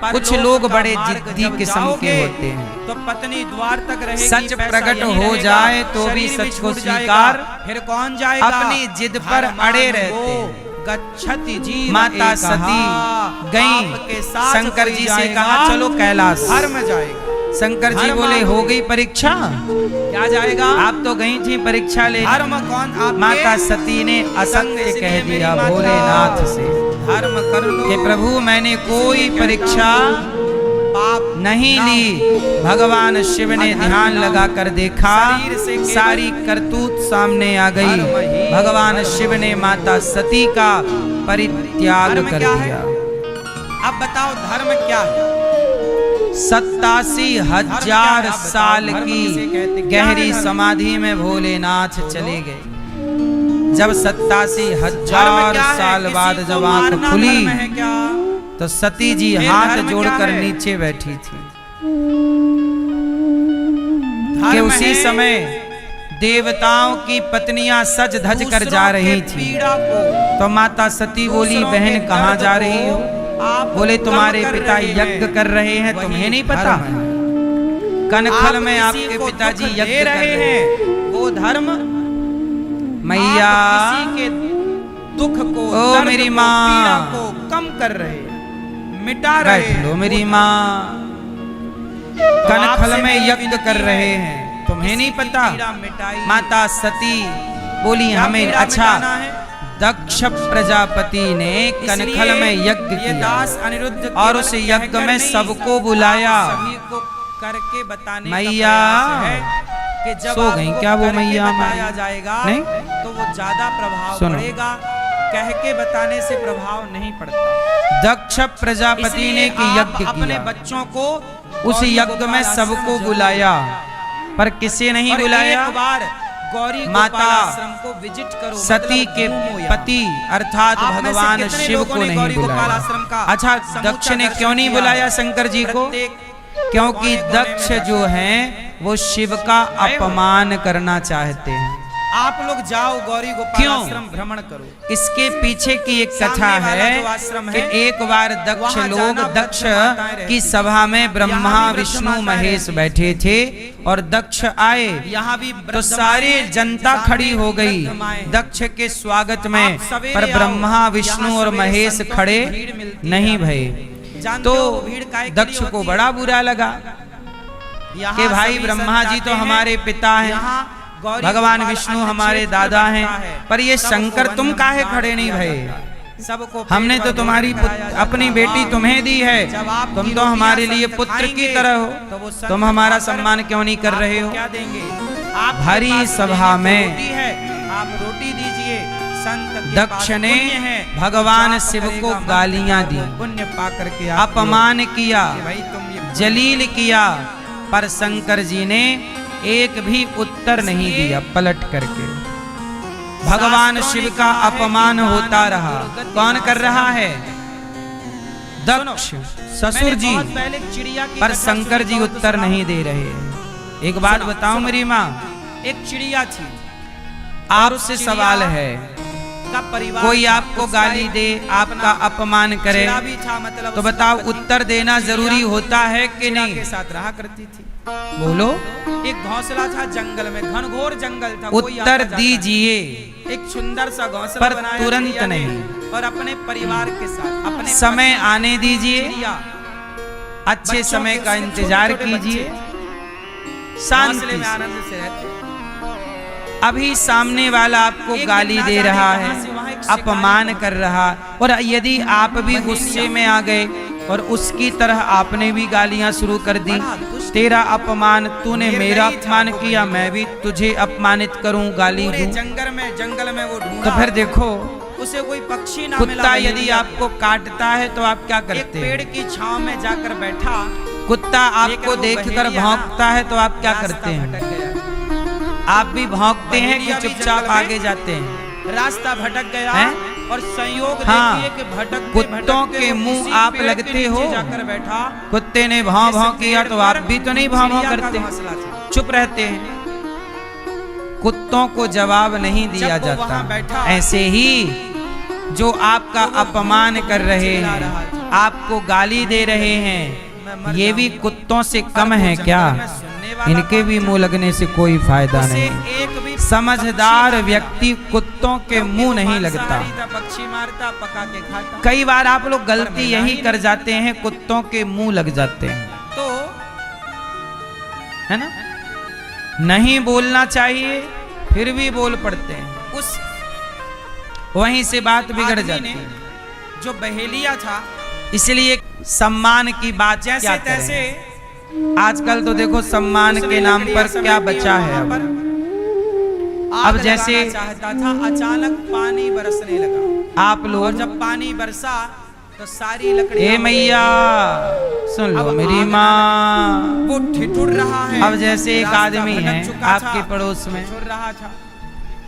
कुछ परलोक लोग का बड़े मार्ग जिद्दी जब किस्म के जाओगे, होते हैं। तो पत्नी द्वार तक रहेगी, सच पैसा प्रकट यहीं हो रहेगा, जाए तो भी शरीर सच को छूट जाएगा। स्वीकार फिर कौन जाएगा? अपनी जिद पर धर्मानुगो अड़े रहते हैं। गच्छति जीव माता एकहा। सती गई, आपके साथ शंकर कोई जी से जाएगा, कहा चलो कैलाश। धर्म जाएगा। शंकर जी धर्म बोले, आगो। हो गई परीक्षा? क्या जाएगा? आप तो गई थी परीक्षा ले। धर्म कौन? आपके माता सती ने असत्य इसलिए कह मेरी दिया माता, भोलेनाथ से धर्म कर लो कि प्रभु मैंने कोई इसलिए परीक्षा पाप नहीं ली। भगवान शिव ने ध्यान लगा कर देखा, शरीर से केवल सारी करतूत सामने आ गई। धर्म ही भगवान धर्म। शिव ने माता सती का परित्याग धर्म कर क्या है? दिया। अब बताओ धर्म क्या है? 87,000 आप साल बताओ, धर्म की किसे कहते? क्या है गहरी धर्म? समाधि में भोलेनाथ चले गए। जब 87,000 साल बाद जब आंख खुली तो सती जी हाथ जोड़कर नीचे बैठी थी कि उसी समय देवताओं की पत्नियां सज धज कर जा रही थी। तो माता सती बोली, बहन कहाँ जा रही हो? बोले, तुम्हारे पिता यज्ञ कर रहे हैं, तुम्हें नहीं पता? कनखल में आपके पिताजी यज्ञ कर रहे हैं, वो धर्म मैया के दुख को, ओ मेरी माँ को कम कर रहे हैं, मिटा रहे हैं। बैठ लो मेरी माँ, कनखल में यज्ञ कर रहे हैं, तुम्हें नहीं पता? माता सती बोली, हमें अच्छा दक्ष प्रजापति ने कनखल में यज्ञ किया और उस यज्ञ में सबको बुलाया। सभी को करके बताने मैया कि जब सो गई क्या वो मैया? बताया जाएगा नहीं? तो वो ज्यादा प्रभाव सुनो। पड़ेगा, कह के बताने से प्रभाव नहीं पड़ता। दक्ष प्रजापति ने कि यज्ञ अपने किया, बच्चों को उस यज्ञ में सबको बुलाया, पर किसे नहीं बुलाया? एक बार गौरी माता गोपालाश्रम को विजिट करो, सती मतलब के घूमो यहाँ। पति अर्थात आप में से भगवान कितने शिव लोगों को ने नहीं गौरी गोपालाश्रम का बुलाया। अच्छा, समूचा दक्ष ने दर्शन क्यों नहीं किया? बुलाया शंकर जी को? प्रत्येक क्योंकि कोने-कोने में दक्ष बैठा। जो हैं वो शिव का अपमान करना चाहते हैं। आप लोग जाओ गौरी गोपालाश्रम भ्रमण करो। इसके पीछे की एक कथा सामने वाला है जो आश्रम कि है, एक बार दक्ष वहाँ लोग जाना दक्ष वृद्ध माताएं रहती की हैं। सभा में ब्रह्मा यहाँ भी वृद्ध विष्णु माताएं महेश रहती हैं। बैठे थे और दक्ष आए यहाँ भी तो सारी जनता खड़ी हो गई दक्ष के स्वागत में, आप सवेरे पर आओ, ब्रह्मा विष्णु यहाँ और सवेरे महेश संतों की खड़े भीड़ मिलती नहीं है। भये। जानते तो हो भीड़ काहे के लिए दक्ष को होती बड़ा है? बुरा लगा यहाँ कि भाई सभी ब्रह्मा जी संत तो आते हमारे हैं, पिता हैं, यहाँ गौरी भगवान गोपाल विष्णु अन्य हमारे क्षेत्र दादा में हैं, बनता है। पर ये सबको शंकर तुम वंदन काहे प्रदान खड़े नहीं किया भये? जाता है। सबको हमने तो तुम्हारी अपनी बेटी तुम्हें दी है, जब आप तुम की तो हमारे रोटियां लिए संत पुत्र की खाएंगे, तरह हो, तो वो संत तुम हमारा खाकर सम्मान क्यों नहीं कर रहे आपको हो? क्या देंगे? आपके भरी पास सभा देने को में रोटी है, आप रोटी दीजिए। संत के दक्ष पास ने पुण्य है, भगवान जाप शिव करेगा, को मंत्र गालियां का दी, वो पुण्य पा करके अपमान किया, भाई तुम ये जलील किया, पर शंकर जी ने एक भी उत्तर नहीं दिया। पलट करके भगवान शिव का अपमान होता रहा। कौन कर रहा है? दक्ष ससुर जी, चिड़िया की पर कथा शंकर सुनी, जी बहुत उत्तर सुना। नहीं दे रहे हैं। एक बात सुनो, बताओ सुनो। मेरी माँ, एक चिड़िया थी, आपसे सवाल है, का परिवार कोई था, आपको उसका गाली एक दे, आपका अपमान करे, चिड़ा भी था, मतलब तो उसका बताओ पति उत्तर देना जरूरी होता है कि चिड़ा नहीं? के साथ रहा करती थी। बोलो, एक घोंसला था जंगल में, घनघोर जंगल था, कोई आता उत्तर जाता दीजिए। नहीं। एक सुंदर सा घोंसला पर बनाया तुरंत चिड़िया ने, नहीं। और अपने परिवार के साथ अपने समय पति, आने दीजिए, चिड़िया, अच्छे बच्चों समय के का उसके इंतजार छोटे-छोटे कीजिए, बच्चे शांति घोंसले में से। आनंद से रहते। अभी सामने वाला आपको एक गाली दिन ना दे जाने रहा कहाँ है, से वहाँ एक शिकारी अपमान पहुंचा। कर रहा, और यदि आप भी गुस्से में आ गए और उसकी तरह आपने भी गालियां शुरू कर दी, बड़ा दुष्ट, तेरा अपमान, तूने निर्दयी मेरा था अपमान वो किया, बंदी। मैं भी तुझे अपमानित करूं, गाली पूरे दूं। जंगल में वो ढूंढा, तो फिर देखो, उसे कोई पक्षी ना मिला। कुत्ता यदि आपको काटता है तो आप क्या एक करते पेड़ हैं? की छांव में जाकर बैठा, कुत्ता आपको वो देखकर बहेलिया भौंकता है तो आप क्या रास्ता करते हैं? भटक गया। आप भी भौंकते हैं कि बहेलिया भी चुपचाप जंगल में आगे जाते हैं? रास्ता भटक गया हैं? और संयोग हाँ, देखिए कि भटकते कुत्तों भटकते के वो मुंह किसी आप पेड़ के लगते नीचे हो। जाकर बैठा। कुत्ते ने भाव भाव किया तो आप भी तो नहीं भाव भाव चिड़िया का करते, घोंसला था। चुप रहते हैं। कुत्तों को जवाब नहीं दिया जब वो जाता। वहाँ बैठा, ऐसे ही जो आपका अपमान कर रहे हैं, आपको गाली दे रहे हैं, ये भी कुत्तों से कम है क्या? इनके भी मुंह लगने से कोई फायदा नहीं। एक भी समझदार व्यक्ति कुत्तों के मुंह नहीं लगता। पक्षी मारता, पका के खाता। कई बार आप लोग गलती यही कर जाते हैं, कुत्तों के मुंह लग जाते हैं, तो है ना? नहीं बोलना चाहिए फिर भी बोल पड़ते हैं, उस वहीं से बात बिगड़ आदमी जाती ने है। जो बहेलिया था, इसलिए सम्मान की बात जैसे क्या तैसे करें? आजकल तो देखो सम्मान के नाम पर क्या बचा है अब। अब जैसे चाहता था, अचानक पानी बरसने लगा। आप और लोग, जब पानी बरसा तो सारी लकड़ी, ए मैया सुन लो अब मेरी आग माँ, वो ठिठुर रहा है। अब जैसे एक रास्ता आदमी भटक है चुका आपके था, पड़ोस में, ठिठुर रहा था।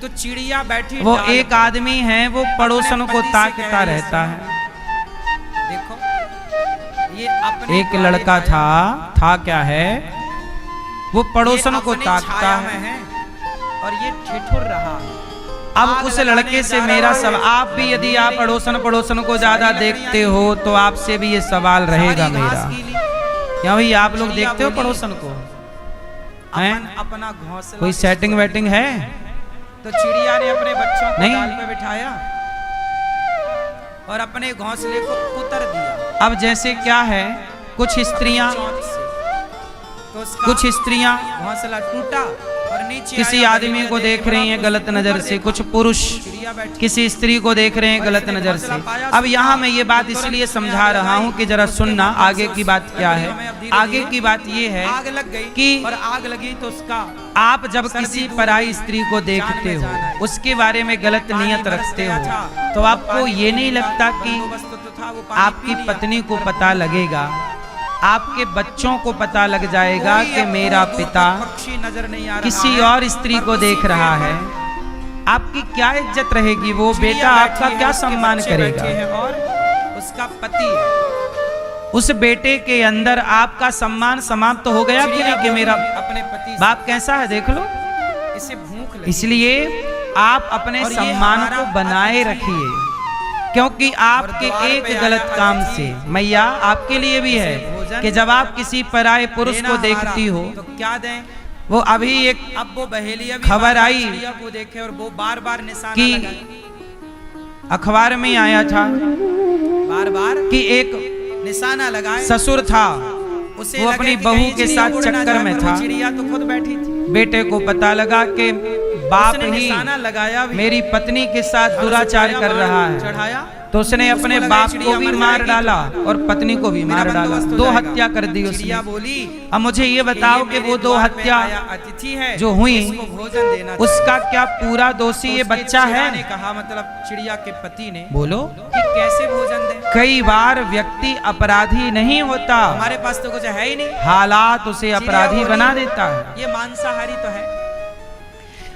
तो चिड़िया बैठी वो डाल एक पर। आदमी है, वो पड़ोसन को पति से ताकता कह रही रहता है। देखो ये अपने एक लड़का था क्या है, वो पड़ोसन को ताकता है है। और ये ठिठुर रहा है। अब आग उस लगाने लड़के से जा मेरा रहा है। सवाल, आप भी यदि आप पड़ोसन को ज्यादा देखते हो तो आपसे भी ये सवाल रहेगा सारी घास मेरा, गीली। क्या भाई आप लोग चिड़िया देखते हो बोली, पड़ोसन को? हैं? अपना घोंसला कोई सेटिंग वेटिंग है? तो चिड़िया ने अपने बच्चों को नहीं। डाल पे बिठाया और अपने घोंसले को कुतर दिया। अब जैसे क्या है, कुछ स्त्रियां चोंच से। तो उसका कुछ स्त्रियां घोंसला टूटा और नीचे किसी आया, आदमी को देख रही हैं गलत नजर से, कुछ पुरुष चिड़िया बैठी। किसी स्त्री को देख रहे हैं गलत नजर से। अब यहाँ मैं ये बात इसलिए समझा रहा हूँ कि जरा सुनना आगे की बात क्या है। आगे की बात ये है आग लग गई कि और आग लगी तो उसका आप जब किसी पराई स्त्री को देखते हो, उसके बारे में गलत नियत रखते हो, तो आपको ये नहीं लगता कि बंदोबस्त तो था, वो पानी आपकी पी लिया। पत्नी को पता लगेगा, आपके बच्चों को पता लग जाएगा कोई कि अब मेरा दूर पिता तक पक्षी नजर नहीं आ रहा किसी है, और स्त्री को और देख उसी रहा में है, आपकी क्या इज्जत रहेगी? वो चिड़िया बेटा बैठी आपका है, क्या उसके सम्मान बच्चे करेगा? बैठे हैं और उसका पति है। उस बेटे के अंदर आपका सम्मान समाप्त हो गया कि चिड़िया नहीं कि मेरा अपने पति से, बाप कैसा है देख लो। इसे भूख लगी। इसलिए आप अपने और ये सम्मान हमारा को बनाए अतिथि रखिए, क्योंकि आपके द्वार पे एक आया गलत काम अतिथि, से मैया आपके लिए भी इसे है भोजन कि जब आप किसी पराये पुरुष देना को देखती हमारा, हो, तो क्या दें? वो अभी एक अब वो बहेलिया भी खबर आई चिड़िया को देखे और वो बार बार निशाना कि लगाए, अखबार में आया था बार बार कि एक निशाना लगाए। ससुर था, उसे वो लगे अपनी कि बहू कहीं के चिड़िया साथ उड़ ना चक्कर जाए, में पर वो था। चिड़िया तो खुद बैठी थी। बेटे को पता लगा कि बाप उसने ही निशाना लगाया भी, मेरी पत्नी के साथ और दुराचार उसे कर रहा है, चढ़ाया तो उसने अपने उसको लगा बाप चिड़िया को भी मर मार जाएगी डाला और पत्नी को भी मेरा मार डाला, बंदोबस्त हो 2 जाएगा। हत्या कर दी चिड़िया उसने। बोली अब मुझे ये बताओ कि वो 2 हत्या अतिथि है जो हुई, इसको भोजन देना चाहिए। उसका क्या पूरा दोषी ये उसके बच्चा चिड़ा ने है? कहा, मतलब चिड़िया के पति ने, बोलो। कि कैसे भोजन दें? कई बार व्यक्ति अपराधी नहीं होता, हमारे पास तो कुछ है ही नहीं। हालात उसे अपराधी चिड़िया बना बोली, देता है। ये मांसाहारी तो है।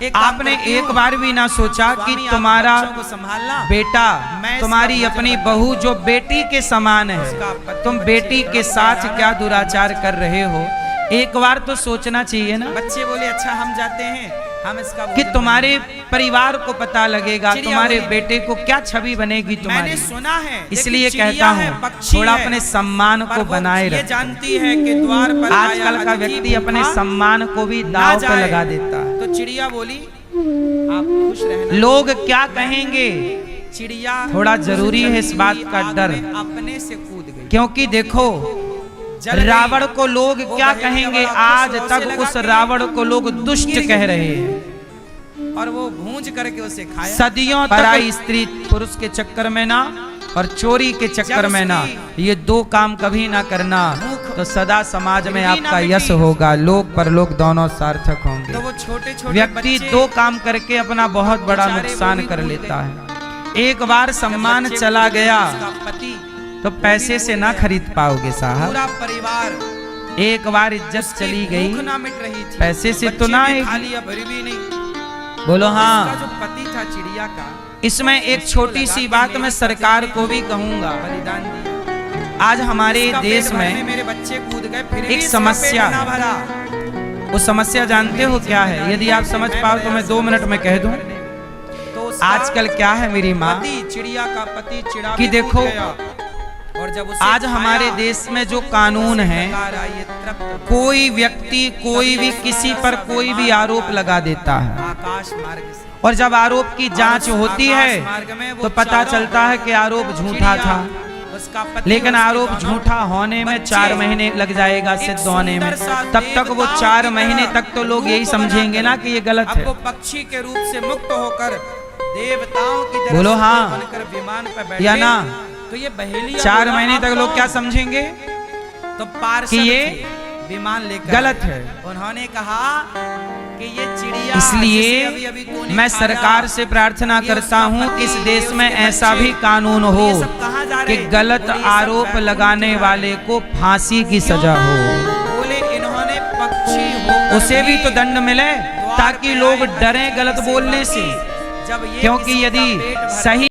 एक काम आपने करती एक हूँ, बार भी ना सोचा कि स्वामी, आप तुम्हारा बच्चों को संभालना, बेटा, मैं इसका तुम्हारी भोजन अपनी बनता बहू जो बेटी के समान उसका है, पति तुम बच्चे बेटी के तड़प साथ रहा क्या है। दुराचार कर रहे हो? एक बार तो सोचना चाहिए ना बच्चे बोले अच्छा हम जाते हैं, हम इसका कि भोजन तुम्हारे बनाएंगे। परिवार को पता लगेगा, चिड़िया तुम्हारे बोली, बेटे को क्या छवि बनेगी मैंने तुम्हारी। सुना है, इसलिए लेकिन कहता चिड़िया है, हूँ पक्षी थोड़ा है, अपने सम्मान पर को वो बनाए ये रखो। जानती है कि द्वार पर आजकल आया का अतिथि व्यक्ति अपने भूखा सम्मान को भी ना दांव पे जाए। लगा देता है। तो चिड़िया बोली आप खुश रहना। लोग क्या कहेंगे, चिड़िया थोड़ा जरूरी है इस बात का आग डर, में अपने से कूद गई। क्योंकि देखो जल गई। रावण को लोग वो क्या बहेलिया कहेंगे, बड़ा आज खुश उसे तक लगा उस कि रावण को लोग दुष्ट गिर कह गई। रहे हैं। और वो भूंज करके उसे खाया। सदियों पराई स्त्री पुरुष के चक्कर में ना और चोरी के चक्कर में ना, ये 2 काम कभी ना करना, तो सदा समाज में आपका यश होगा, लोक परलोक दोनों सार्थक होंगे। तो वो छोटे छोटे व्यक्ति 2 काम करके अपना बहुत बड़ा नुकसान कर लेता है। एक बार सम्मान चला गया पति तो पैसे से ना खरीद पाओगे साहब। पूरा परिवार, एक बार इज्जत चली गई भूख ना मिट रही थी, पैसे से तो बच्चे ना भी आएगी। खा लिया, भरी भी नहीं। बोलो उसका हाँ। जो पति था चिड़िया का, इसमें एक छोटी सी बात मैं सरकार को भी कहूंगा। बलिदान दिया। आज हमारे उसका देश पेट भरने में मेरे बच्चे कूद गए, फिर एक भी इसका समस्या पेट ना है। भरा। वो समस्या जानते हो क्या है? यदि आप समझ पाओ तो मैं 2 मिनट में कह दूं। तो उसका आजकल क्या है मेरी माँ, पति, चिड़िया का पति चिड़ा कि भी कूद देखो, गया। और जब उसे आज खाया, हमारे देश में जो कानून है, सरकार आई, ये तृप्त कोई व्यक्ति कोई भी किसी पर कोई भी आरोप लगा देता है, आकाश मार्ग से, और जब आरोप की जांच और उस होती आकाश है मार्ग में वो तो पता चारों चलता है कि आरोप झूठा था। उसका पति, लेकिन उसके आरोप दोनों झूठा होने में बच्चे 4 महीने लग जाएगा एक सिद्ध होने में। सुंदर सा तब तक वो देवताओं 4 की महीने तरह तक तो लोग यही रूप समझेंगे बनाकर ना कि ये गलत अब वो है। पक्षी के रूप से मुक्त होकर देवताओं की तरह बोलो सुंदर हाँ। बनकर विमान पर बैठे, या ना? तो ये बहेलिया 4 बोला, महीने आप तक लोग कौन? क्या समझेंगे तो पार्षद कि ये थे, विमान लेकर गलत है। उन्होंने कहा कि ये चिड़िया, इसलिए जिसे अभी तूने मैं खाया, सरकार से प्रार्थना ये करता उसका हूं पति, कि इस ये देश में उसके ऐसा बच्चे, भी कानून हो ये सब कहाँ जा कि रहे? गलत बोले ये सब आरोप बैकुंठ लगाने जा रहे। वाले को फांसी की सजा हो, बोले इन्होंने पक्षी होकर उसे भी तो दंड मिले। ताकि लोग डरें गलत बोलने से, जब ये क्योंकि किसी का यदि पेट भर- सही